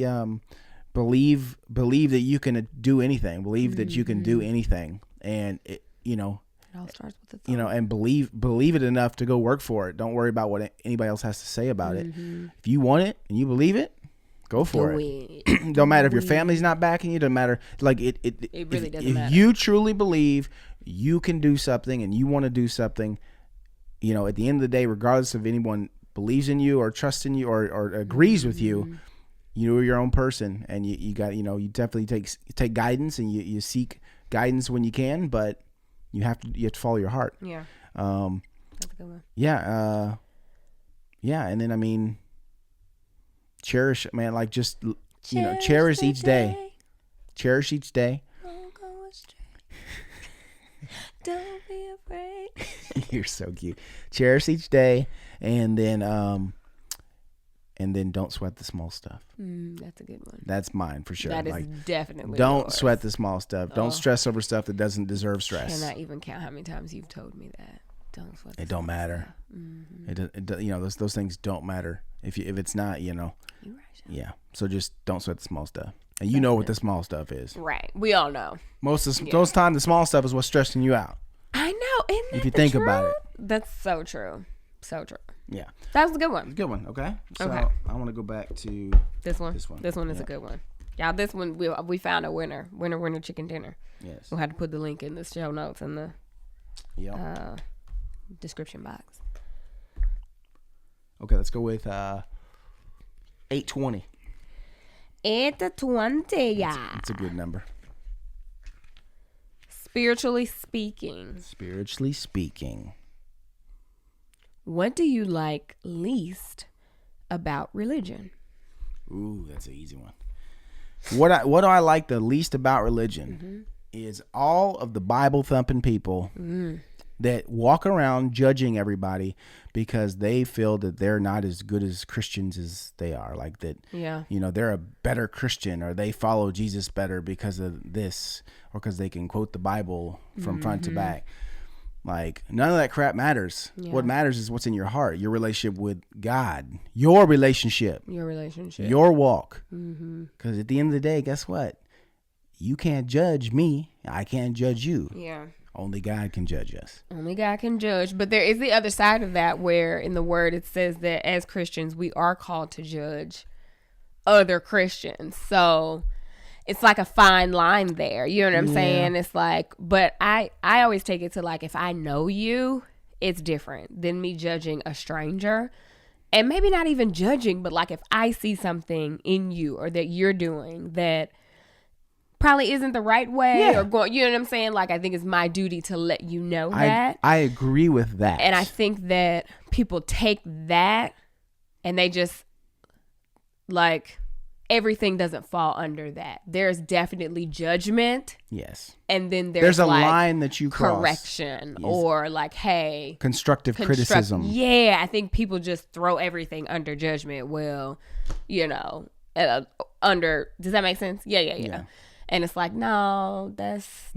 believe that you can do anything. Believe that you can do anything, and it all starts with the thought. And believe it enough to go work for it. Don't worry about what anybody else has to say about it. If you want it and you believe it, go for it. Don't matter if your family's not backing you. Doesn't matter. Like it really doesn't matter. If you truly believe you can do something and you want to do something, at the end of the day, regardless of anyone believes in you or trusts in you or agrees with you, you're your own person, and you got you definitely take guidance, and you seek guidance when you can, but you have to follow your heart. Yeah. That's a good one. Yeah. And then, I mean, cherish, man, like, just, cherish each day. Cherish each day. Don't go astray. Don't be afraid. You're so cute. Cherish each day, and then don't sweat the small stuff. That's a good one. That's mine for sure. That is definitely don't yours. Sweat the small stuff. Don't stress over stuff that doesn't deserve stress. Cannot even count how many times you've told me that. Don't sweat. It don't matter. Those things don't matter if it's not. You're right. Yeah. So just don't sweat the small stuff, and you know what the small stuff is. Right. We all know. Most of those time, the small stuff is what's stressing you out. I know. Isn't that if you think about it, that's so true. So true. Yeah. That was a good one. Good one. Okay. So okay. I want to go back to this one. This one is a good one. Y'all, this one we found a winner. Winner chicken dinner. Yes. We'll have to put the link in the show notes and the description box. Okay, let's go with 820. 820. Yeah. It's a good number. Spiritually speaking. What do you like least about religion? Ooh, that's an easy one. What do I like the least about religion is all of the Bible thumping people that walk around judging everybody because they feel that they're not as good as Christians as they are. Like that, they're a better Christian, or they follow Jesus better because of this, or because they can quote the Bible from front to back. Like, none of that crap matters. Yeah. What matters is what's in your heart, your relationship with God, your relationship, your walk. Because at the end of the day, guess what? You can't judge me. I can't judge you. Yeah. Only God can judge us. Only God can judge. But there is the other side of that, where in the word it says that as Christians, we are called to judge other Christians. So it's like a fine line there. You know what I'm saying? It's like, but I always take it to like, if I know you, it's different than me judging a stranger. And maybe not even judging, but like if I see something in you or that you're doing that probably isn't the right way or going, you know what I'm saying? Like, I think it's my duty to let you know that. I agree with that. And I think that people take that and they just like, everything doesn't fall under that. There's definitely judgment. Yes. And then there's a like line that you cross. Correction or like, hey. Constructive criticism. Yeah. I think people just throw everything under judgment. Well, you know, under, does that make sense? Yeah. And it's like, no, that's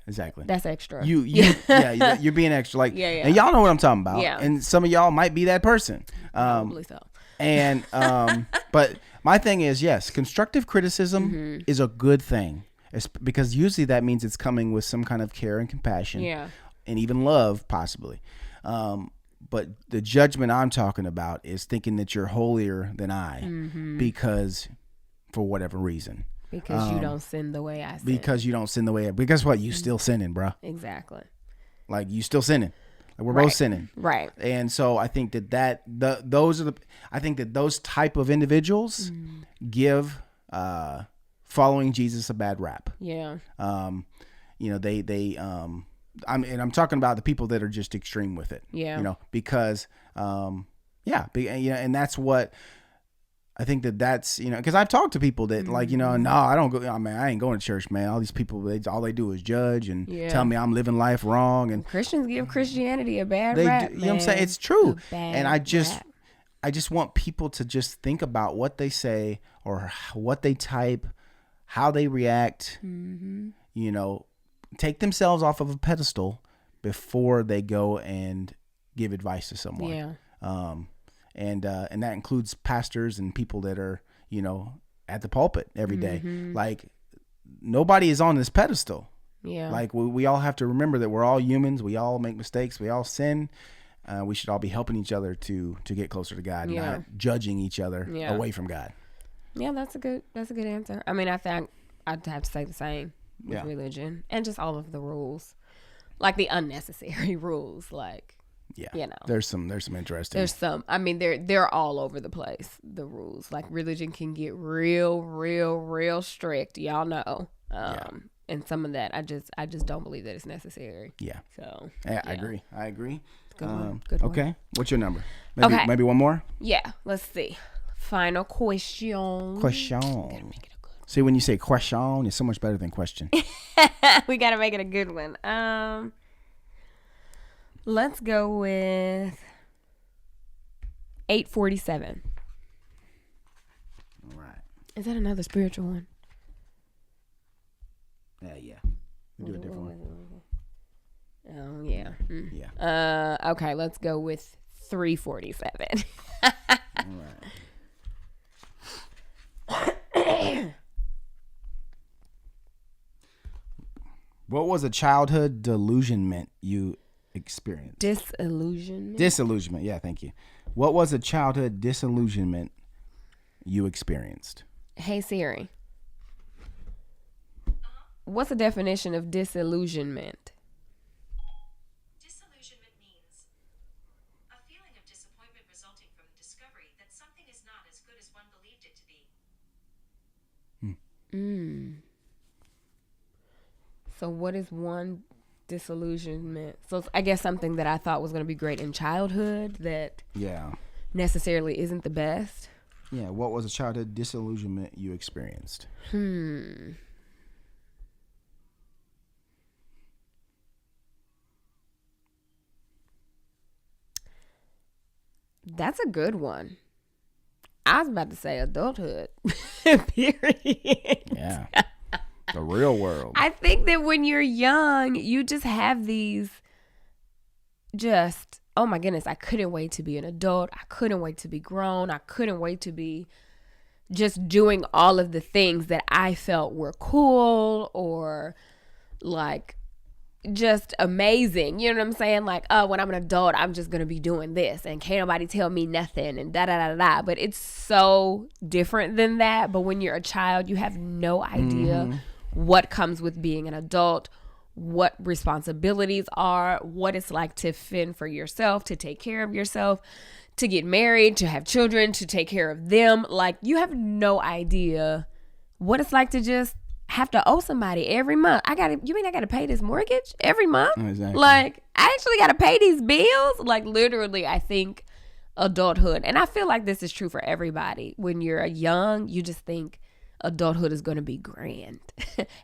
exactly. That's extra. You're being extra. Like, and y'all know what I'm talking about. Yeah. And some of y'all might be that person. Probably so. And, but my thing is, yes, constructive criticism is a good thing. It's because usually that means it's coming with some kind of care and compassion. Yeah. And even love, possibly. But the judgment I'm talking about is thinking that you're holier than I because for whatever reason. Because you don't sin the way I sin. Because you don't sin the way I... Because what? You still sinning, bro. Exactly. Like, you still sinning. Like, we're both sinning. Right. And so I think those are the... I think that those type of individuals give following Jesus a bad rap. Yeah. You know, I'm talking about the people that are just extreme with it. Yeah. You know, because, and that's what... I think that's, you know, because I've talked to people that like, you know, no, I don't go, I mean, I ain't going to church, man. All these people, all they do is judge and tell me I'm living life wrong. And Christians give Christianity a bad rap, you know what I'm saying? It's true. And I just want people to just think about what they say or what they type, how they react, you know, take themselves off of a pedestal before they go and give advice to someone. Yeah. And that includes pastors and people that are, you know, at the pulpit every day. Like, nobody is on this pedestal. Yeah. Like, we all have to remember that we're all humans. We all make mistakes. We all sin. We should all be helping each other to get closer to God, not judging each other away from God. Yeah, that's a good answer. I mean, I think I'd have to say the same with religion and just all of the rules, like the unnecessary rules, like. Yeah, you know, there's some interesting. There's some. I mean, they're all over the place. The rules, like religion, can get real strict. Y'all know. And some of that, I just don't believe that it's necessary. Yeah. So. Yeah, I agree. Good one. Good one. Okay. What's your number? Maybe one more. Yeah. Let's see. Final question. Question. See, when you say question, it's so much better than question. We gotta make it a good one. Let's go with 847. All right. Is that another spiritual one? Yeah. We do a different one. Oh, yeah. Yeah. Okay, let's go with 347. All right. What was a childhood delusionment you experienced? Disillusionment. Yeah, thank you. What was a childhood disillusionment you experienced? Hey Siri, what's the definition of disillusionment? Disillusionment means a feeling of disappointment resulting from the discovery that something is not as good as one believed it to be. So what is one disillusionment? So I guess something that I thought was going to be great in childhood that necessarily isn't the best. Yeah, what was a childhood disillusionment you experienced? That's a good one. I was about to say adulthood. Period. Yeah. The real world. I think that when you're young, you just have these oh my goodness, I couldn't wait to be an adult. I couldn't wait to be grown. I couldn't wait to be just doing all of the things that I felt were cool or like, just amazing. You know what I'm saying? Like, oh, when I'm an adult, I'm just going to be doing this and can't nobody tell me nothing and da-da-da-da-da. But it's so different than that. But when you're a child, you have no idea what comes with being an adult, what responsibilities are, what it's like to fend for yourself, to take care of yourself, to get married, to have children, to take care of them. Like, you have no idea what it's like to just have to owe somebody every month. You mean I gotta pay this mortgage every month? Exactly. Like, I actually gotta pay these bills? Like, literally, I think adulthood, and I feel like this is true for everybody. When you're young, you just think adulthood is gonna be grand.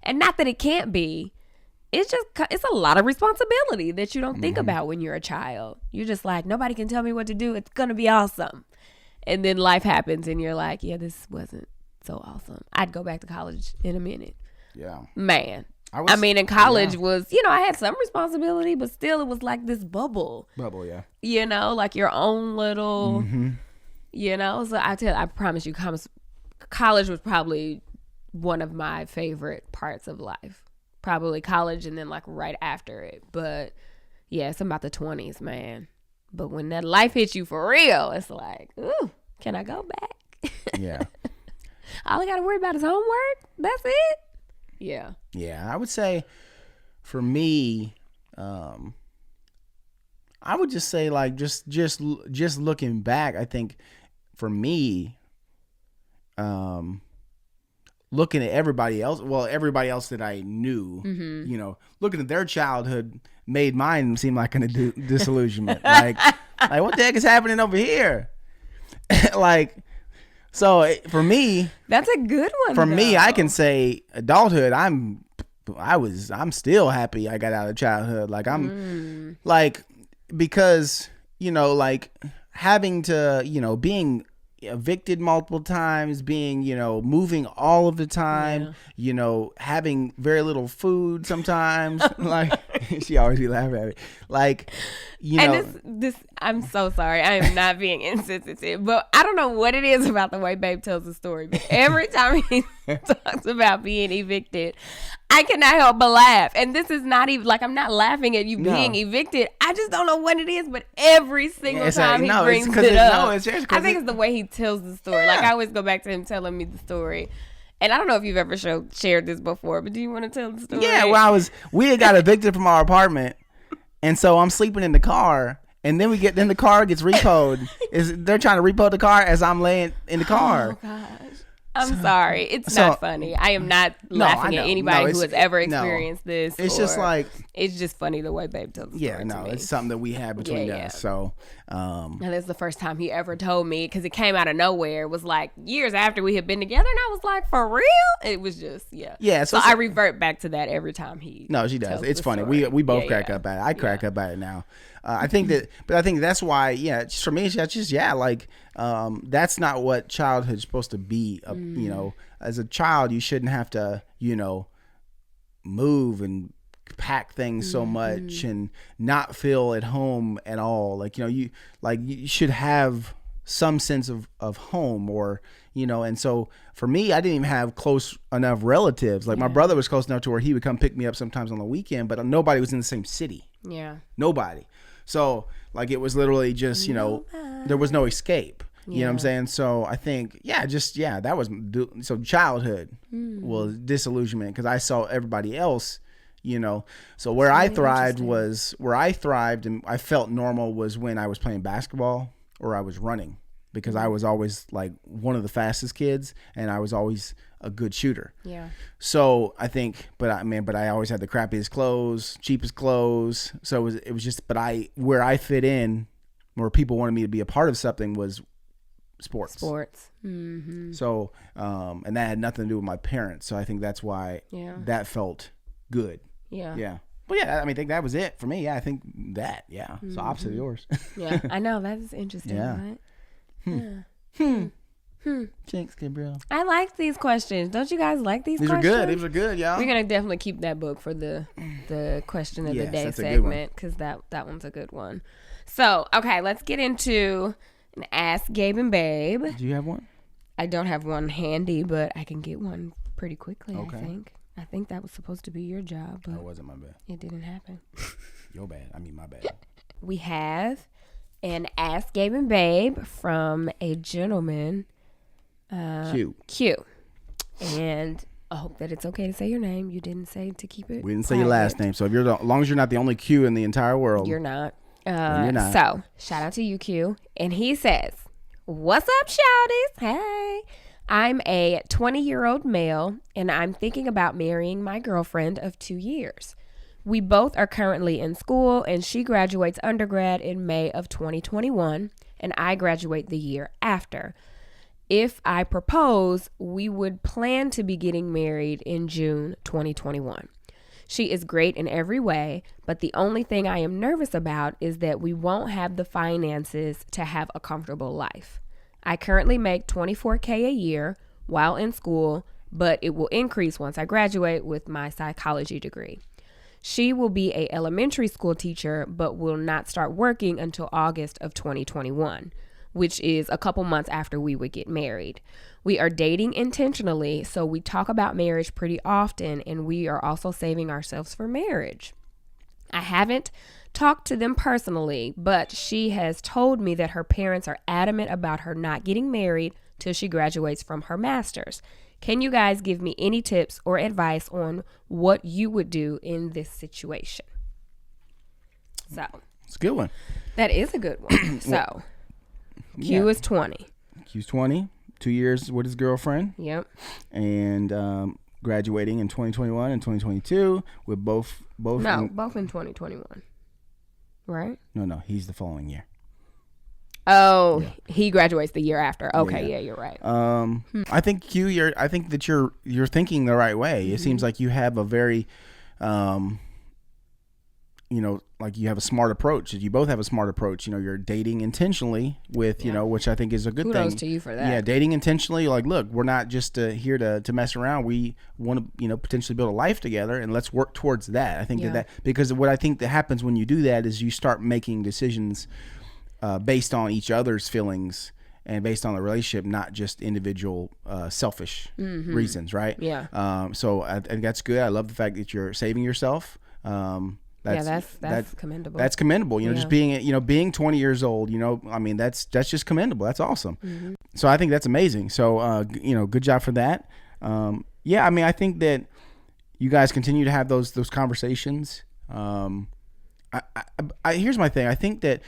And not that it can't be. It's a lot of responsibility that you don't think about when you're a child. You're just like, nobody can tell me what to do. It's gonna be awesome. And then life happens and you're like, yeah, this wasn't so awesome. I'd go back to college in a minute. Yeah. Man. I mean, in college was, I had some responsibility, but still it was like this bubble. Yeah. Like your own little, so I promise you, college was probably one of my favorite parts of life. Probably college and then like right after it. But yeah, it's about the 20s, man. But when that life hits you for real, it's like, ooh, can I go back? Yeah. All I got to worry about is homework. That's it. Yeah. Yeah. I would say for me, I would just say like, just looking back, I think for me, looking at everybody else that I knew, looking at their childhood made mine seem like a disillusionment. like what the heck is happening over here? So for me, that's a good one. For me, I can say adulthood. I'm still happy I got out of childhood. Like I'm because having to being evicted multiple times, being moving all of the time, having very little food sometimes. Like she always be laughing at me. Like and this I'm so sorry, I am not being insensitive, but I don't know what it is about the way Babe tells the story, but every time he talks about being evicted, I cannot help but laugh. And this is not even like I'm not laughing at you being evicted. I just don't know what it is, but every single time he brings it up, I think it's the way he tells the story. Like I always go back to him telling me the story. And I don't know if you've ever shared this before, but do you want to tell the story? Yeah, we had got evicted from our apartment, and so I'm sleeping in the car, and then the car gets repoed. They're trying to repo the car as I'm laying in the car. Oh gosh. I'm sorry. It's not funny. I am not laughing at anybody who has ever experienced this. It's just like it's just funny the way Babe tells the story. Yeah, no, it's something that we have between us. So, and that's the first time he ever told me because it came out of nowhere. It was like years after we had been together, and I was like, for real? It was just yeah. So I revert back to that every time he. No, she does. It's funny. We both crack up at it. I crack up at it now. I think that's why. Yeah, just for me, it's just that's not what childhood's supposed to be. As a child, you shouldn't have to move and pack things so much and not feel at home at all. Like you should have some sense of home or and so for me, I didn't even have close enough relatives. Like my brother was close enough to where he would come pick me up sometimes on the weekend, but nobody was in the same city. Yeah, nobody. So like it was literally just there was no escape. You know what I'm saying? So I think that was so childhood was disillusionment because I saw everybody else. So where I thrived and I felt normal was when I was playing basketball or I was running because I was always like one of the fastest kids and I was always a good shooter. Yeah. So I think, but I always had the crappiest clothes, cheapest clothes. So it was just, where I fit in, where people wanted me to be a part of something was sports. Mm-hmm. So, and that had nothing to do with my parents. So I think that's why that felt good. Yeah. Yeah. But yeah, I think that was it for me. Yeah, I think that. Yeah. Mm-hmm. So opposite of yours. Yeah, I know. That is interesting, right? Thanks, Gabriel. I like these questions. Don't you guys like these questions? These are good, y'all. We're going to definitely keep that book for the question of the day segment because that one's a good one. So, okay, let's get into an Ask Gabe and Babe. Do you have one? I don't have one handy, but I can get one pretty quickly, I think. I think that was supposed to be your job, but That wasn't my bad. it didn't happen. Your bad. I mean, my bad. We have an Ask Gabe and Babe from a gentleman, Q. And I hope that it's okay to say your name. You didn't say to keep it. We didn't say your last name, so if you're as long as you're not the only Q in the entire world, you're not. You're not. So shout out to you, Q. And he says, "What's up, shouties? Hey, I'm a 20-year-old male, and I'm thinking about marrying my girlfriend of 2 years. We both are currently in school, and she graduates undergrad in May of 2021, and I graduate the year after. If I propose, we would plan to be getting married in June 2021. She is great in every way, but the only thing I am nervous about is that we won't have the finances to have a comfortable life. I currently make $24K a year while in school, but it will increase once I graduate with my psychology degree. She will be an elementary school teacher, but will not start working until August of 2021, which is a couple months after we would get married. We are dating intentionally, so we talk about marriage pretty often, and we are also saving ourselves for marriage. I haven't talked to them personally, but she has told me that her parents are adamant about her not getting married till she graduates from her master's. Can you guys give me any tips or advice on what you would do in this situation?" So it's a good one. that is a good one. So Q is 20. Q's 20, 2 years with his girlfriend. Yep. And graduating in 2021 and 2022 with both. Both in 2021. Right? No, he's the following year. Oh, he graduates the year after. Okay, yeah, you're right. I think Q, I think that you're thinking the right way. It seems like you have a very, like you have a smart approach. You both have a smart approach. You're dating intentionally with, which I think is a good thing. Kudos to you for that. Yeah, dating intentionally. Like, look, we're not just here to mess around. We want to, potentially build a life together, and let's work towards that. I think that because what I think that happens when you do that is you start making decisions based on each other's feelings and based on the relationship, not just individual selfish reasons, right? Yeah. So I think that's good. I love the fact that you're saving yourself. That's commendable. That's commendable. Just being 20 years old, that's just commendable. That's awesome. So I think that's amazing. So, good job for that. I think that you guys continue to have those conversations. Here's my thing. I think that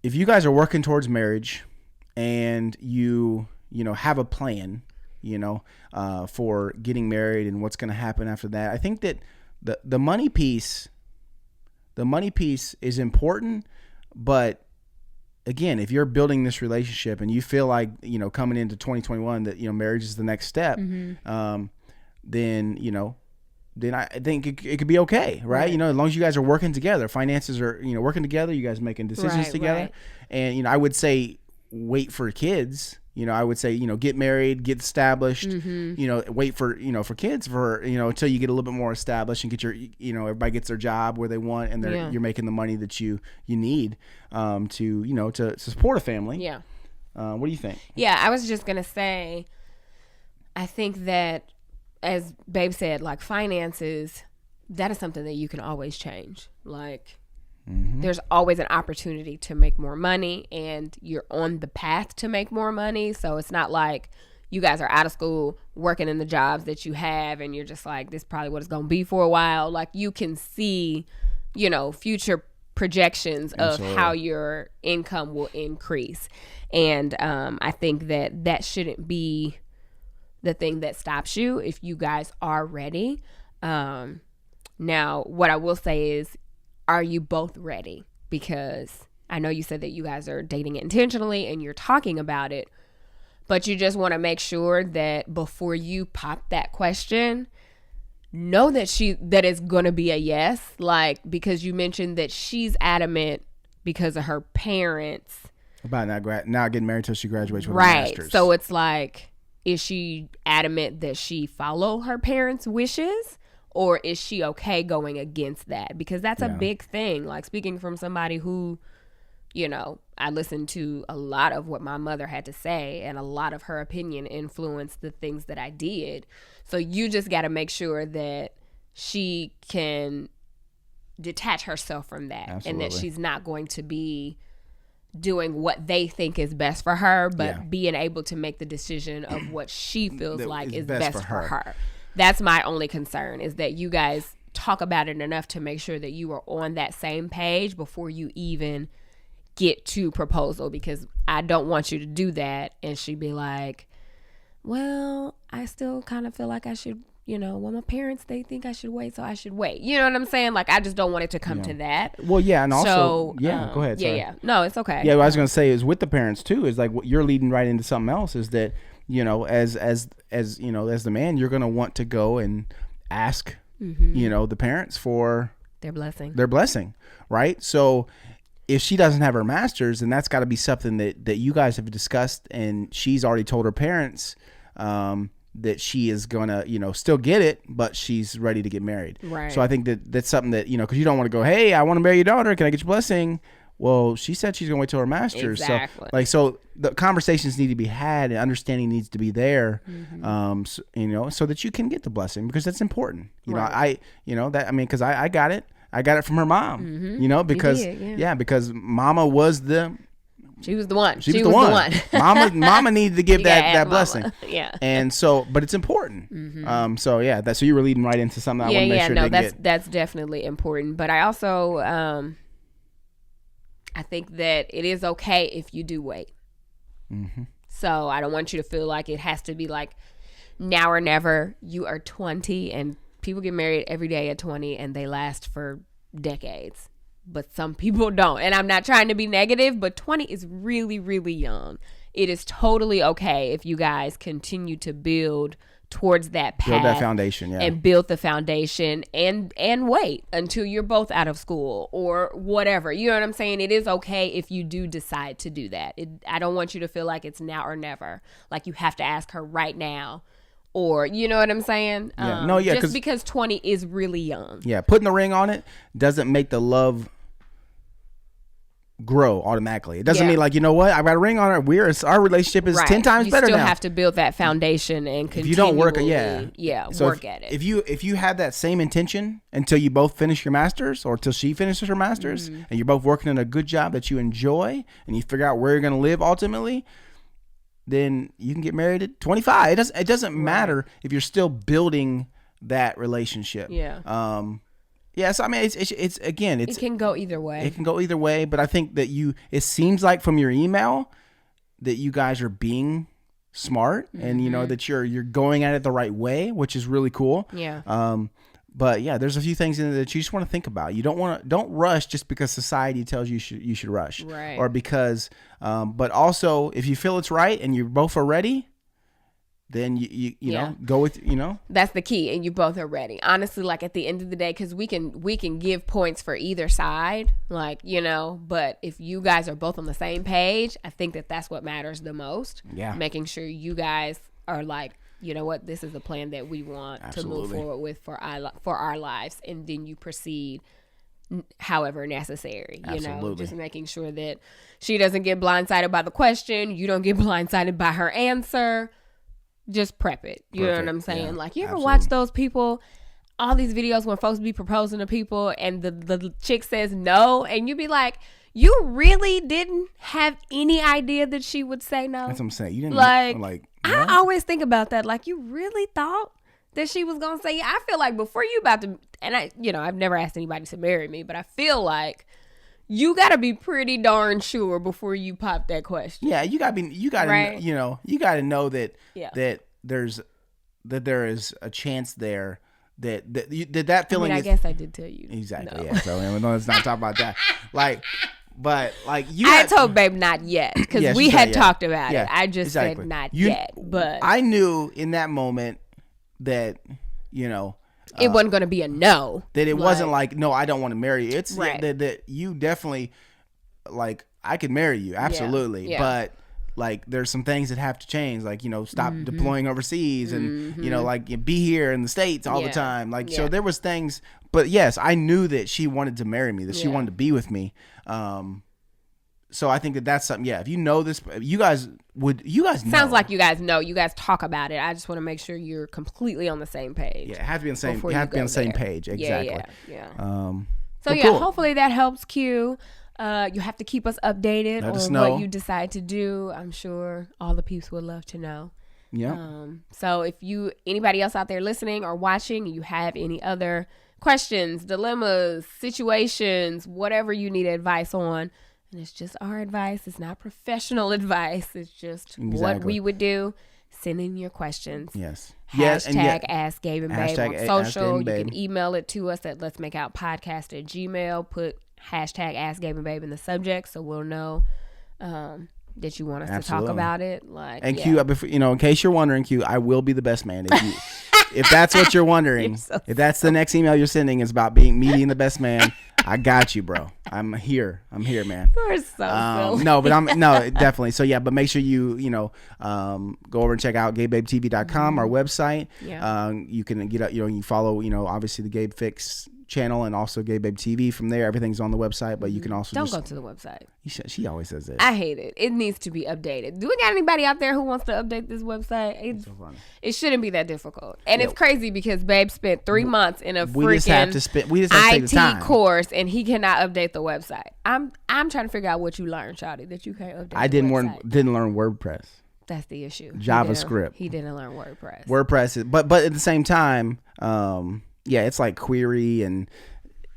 if you guys are working towards marriage and you have a plan, for getting married and what's going to happen after that, I think that the money piece is important. But again, if you're building this relationship and you feel like, coming into 2021 that, marriage is the next step, then I think it could be okay, right? As long as you guys are working together, finances are, working together, you guys making decisions together. Right. And, I would say wait for kids. I would say, get married, get established, wait for kids until you get a little bit more established and get your, everybody gets their job where they want and you're making the money that you need to support a family. Yeah. What do you think? Yeah, I was just going to say, I think that, as Babe said, like finances, that is something that you can always change. Like there's always an opportunity to make more money, and you're on the path to make more money. So it's not like you guys are out of school working in the jobs that you have and you're just like, this is probably what it's going to be for a while. Like you can see, future projections of how your income will increase. And I think that shouldn't be the thing that stops you if you guys are ready. Now, what I will say is, are you both ready? Because I know you said that you guys are dating intentionally and you're talking about it, but you just want to make sure that before you pop that question, know that it's going to be a yes. Like, because you mentioned that she's adamant because of her parents about not getting married till she graduates with a right. master's. So it's like, is she adamant that she follow her parents' wishes, or is she okay going against that? Because that's a big thing. Like, speaking from somebody who, you know, I listened to a lot of what my mother had to say, and a lot of her opinion influenced the things that I did. So you just got to make sure that she can detach herself from that. Absolutely. And that she's not going to be doing what they think is best for her, but being able to make the decision of what she feels like is best for her. That's my only concern, is that you guys talk about it enough to make sure that you are on that same page before you even get to proposal, because I don't want you to do that and she be like, well, I still kind of feel like I should, you know, well, my parents, they think I should wait, so I should wait. You know what I'm saying? Like, I just don't want it to come to that. Well, yeah, and also, so, go ahead. Sorry. Yeah. No, it's okay. Yeah, what I was going to say is with the parents too, is like what you're leading right into something else, is that, you know, as you know, as the man, you're going to want to go and ask, you know, the parents for their blessing, right? So if she doesn't have her master's, then that's got to be something that you guys have discussed, and she's already told her parents that she is gonna, you know, still get it, but she's ready to get married. Right. So I think that's something that, you know, because you don't want to go, hey, I want to marry your daughter. Can I get your blessing? Well, she said she's gonna wait till her master's. Exactly. So the conversations need to be had, and understanding needs to be there, so, you know, so that you can get the blessing, because that's important. You know, because I got it. I got it from her mom, you know, because because mama was she was the one. She was the one. Mama needed to give that blessing. Yeah. And so, but it's important. So you were leading right into something I want to make sure they get. That's definitely important. But I also, I think that it is okay if you do wait. So I don't want you to feel like it has to be like now or never. You are 20, and people get married every day at 20, and they last for decades. But some people don't. And I'm not trying to be negative, but 20 is really, really young. It is totally okay if you guys continue to build towards that path. Build that foundation, and build the foundation and wait until you're both out of school or whatever. You know what I'm saying? It is okay if you do decide to do that. I don't want you to feel like it's now or never. Like you have to ask her right now. Or, you know what I'm saying? Just because 20 is really young. Yeah, putting the ring on it doesn't make the love grow automatically. It doesn't mean like, you know what, I got a ring on it. Our relationship is 10 times better now. You still have to build that foundation and continually, if you don't work, work at it. If you have that same intention until you both finish your masters, or till she finishes her masters, and you're both working in a good job that you enjoy, and you figure out where you're going to live ultimately, then you can get married at 25. It doesn't matter if you're still building that relationship. So I mean, it's again, it can go either way. It can go either way, but I think that it seems like from your email that you guys are being smart, and you know that you're going at it the right way, which is really cool. But there's a few things in there that you just want to think about. You don't rush just because society tells you should rush, right? Or because, but also if you feel it's right and you both are ready, then you know, go with, you know. That's the key, and you both are ready. Honestly, like at the end of the day, because we can give points for either side, like, you know, but if you guys are both on the same page, I think that's what matters the most. Yeah. Making sure you guys are like, you know what, this is the plan that we want to move forward with for our lives, and then you proceed however necessary. You know, just making sure that she doesn't get blindsided by the question, you don't get blindsided by her answer. Just prep it. You know what I'm saying? Yeah, like, you ever watch those people, all these videos when folks be proposing to people and the chick says no, and you be like, you really didn't have any idea that she would say no? That's what I'm saying. You didn't like I always think about that. Like, you really thought that she was gonna say, I feel like before you about to, and I've never asked anybody to marry me, but I feel like you gotta be pretty darn sure before you pop that question. Yeah, you gotta right? You know, you gotta know that that there is a chance there that feeling. I guess I did tell you exactly. No. Yeah, so let's not talk about that. But I told Babe not yet, because we had talked about it. I just said not yet, but I knew in that moment that, you know, it wasn't going to be a no. That it wasn't like, no, I don't want to marry you. It's that you definitely, like, I could marry you, absolutely, but like there's some things that have to change, like, you know, stop deploying overseas, and you know, like, be here in the States all the time, like, so there was things. But yes, I knew that she wanted to marry me, that she wanted to be with me, So I think that's something. Yeah, if you know this, you guys know. Sounds like you guys know. You guys talk about it. I just want to make sure you're completely on the same page. Yeah, it has to be on the same. You have to be on the same page. Exactly. Yeah. So cool. Hopefully that helps Q. You have to keep us updated on what you decide to do. I'm sure all the peeps would love to know. Yeah. So if anybody else out there listening or watching, you have any other questions, dilemmas, situations, whatever you need advice on. And it's just our advice. It's not professional advice. It's just what we would do. Send in your questions. Yes. Hashtag Ask Gabe and Babe on social. You can email it to us at letsmakeoutpodcast@gmail.com. Put hashtag Ask Gabe and Babe in the subject so we'll know that you want us to talk about it. Q, in case you're wondering, Q, I will be the best man. If that's what you're wondering, if that's the next email you're sending is about me being the best man, I got you, bro. I'm here, man. You're so silly. No, definitely. So yeah, but make sure you go over and check out GabeBabeTV.com, our website. Yeah. You can get you follow, obviously the Gabe Fix channel and also Gabe Babe TV. From there, everything's on the website, but you can also don't go to the website. She always says this. I hate it. It needs to be updated. Do we got anybody out there who wants to update this website? It's so funny. It shouldn't be that difficult. And it's crazy because Babe spent 3 months in a freaking IT course and he cannot update the website. I'm trying to figure out what you learned, Shawty, that you can't update. I didn't learn WordPress. That's the issue. JavaScript. He didn't learn WordPress. WordPress, but at the same time, it's like query and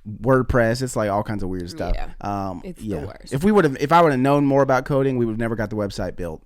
WordPress. It's like all kinds of weird stuff. Yeah, it's the worst. If I would have known more about coding, we would have never got the website built.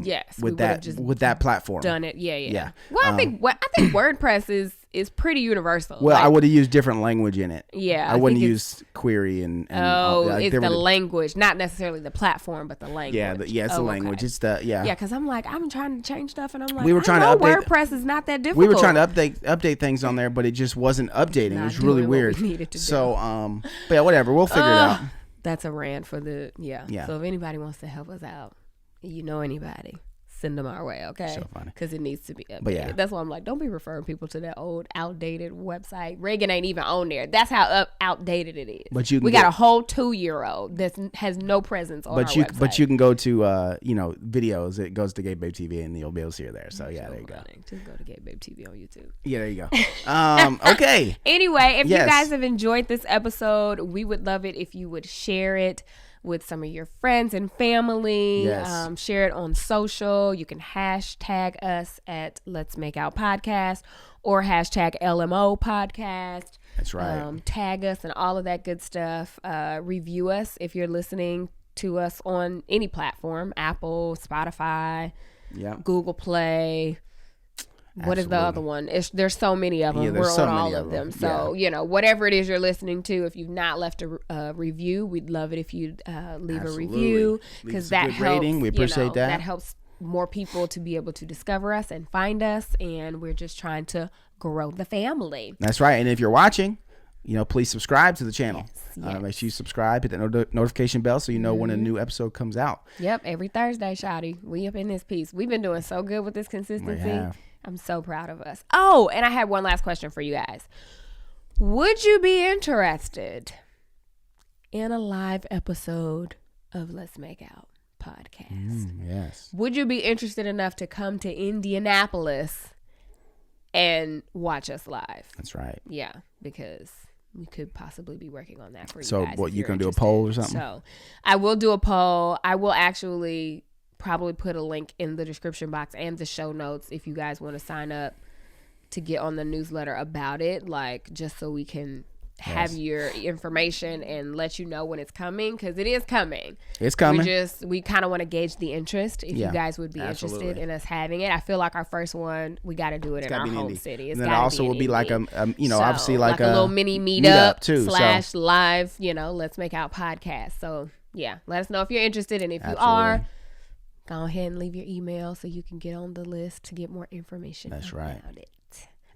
Yes, with that platform, done it. Yeah. Well, I think WordPress is pretty universal. Well, I would have used different language in it. Yeah, I wouldn't use query and it's the language, not necessarily the platform, but the language. It's the language. It's because I'm trying to change stuff, and I'm like, we were trying to update. WordPress is not that difficult. We were trying to update things on there, but it just wasn't updating. It was really weird. So, but yeah, whatever. We'll figure it out. That's a rant for the So if anybody wants to help us out, anybody, send them our way, okay? So funny. Because it needs to be updated. But that's why I'm like, don't be referring people to that old, outdated website. Reagan ain't even on there. That's how outdated it is. But we got a whole 2-year-old that has no presence on our website. But you can go to videos. It goes to Gabe Babe TV and you'll be able to see her there. So there you go. Just go to Gabe Babe TV on YouTube. Yeah, there you go. Okay. Anyway, if you guys have enjoyed this episode, we would love it if you would share it with some of your friends and family. Yes. Share it on social. You can hashtag us at Let's Make Out Podcast or hashtag LMO Podcast. That's right. Tag us and all of that good stuff. Review us if you're listening to us on any platform, Apple, Spotify, Google Play. What is the other one? There's so many of them. Yeah, we're on all of them. So, whatever it is you're listening to, if you've not left a review, we'd love it if you'd leave a review. Because that helps. Rating. We appreciate that. That helps more people to be able to discover us and find us. And we're just trying to grow the family. That's right. And if you're watching, please subscribe to the channel. Yes. Make sure you subscribe, hit that notification bell so you know when a new episode comes out. Yep. Every Thursday, Shawty. We up in this piece. We've been doing so good with this consistency. I'm so proud of us. Oh, and I had one last question for you guys. Would you be interested in a live episode of Let's Make Out Podcast? Yes. Would you be interested enough to come to Indianapolis and watch us live? That's right. Yeah, because we could possibly be working on that for you so guys. So what, you going to do a poll or something? So I will do a poll. I will actually probably put a link in the description box and the show notes if you guys want to sign up to get on the newsletter about it, just so we can have your information and let you know when it's coming, because it is coming. It's coming. We kind of want to gauge the interest if you guys would be interested in us having it. I feel like our first one, we got to do it in our home city. And then also will be like obviously like a little mini meetup too / live, Let's Make Out Podcast. So yeah, let us know if you're interested, and if you are, go ahead and leave your email so you can get on the list to get more information. That's right. It.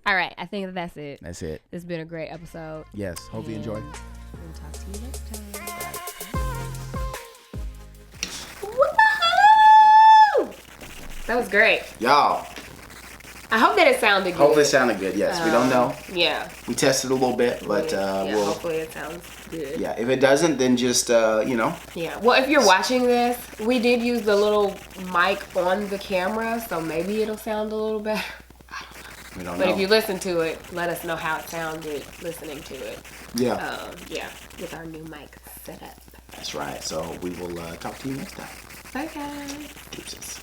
All right. I think that's it. That's it. It's been a great episode. Yes. Hope you enjoy. We'll talk to you next time. Woo-hoo! That was great. Y'all. I hope that it sounded good. Hopefully it sounded good. Yes, we don't know. Yeah. We tested a little bit, but we'll. Hopefully it sounds good. Yeah, if it doesn't, then just Yeah. Well, if you're watching this, we did use the little mic on the camera, so maybe it'll sound a little better. I don't know. We don't But know. if you listen to it, let us know how it sounded listening to it. Yeah. With our new mic setup. That's right. So we will talk to you next time. Bye, guys. Deuces.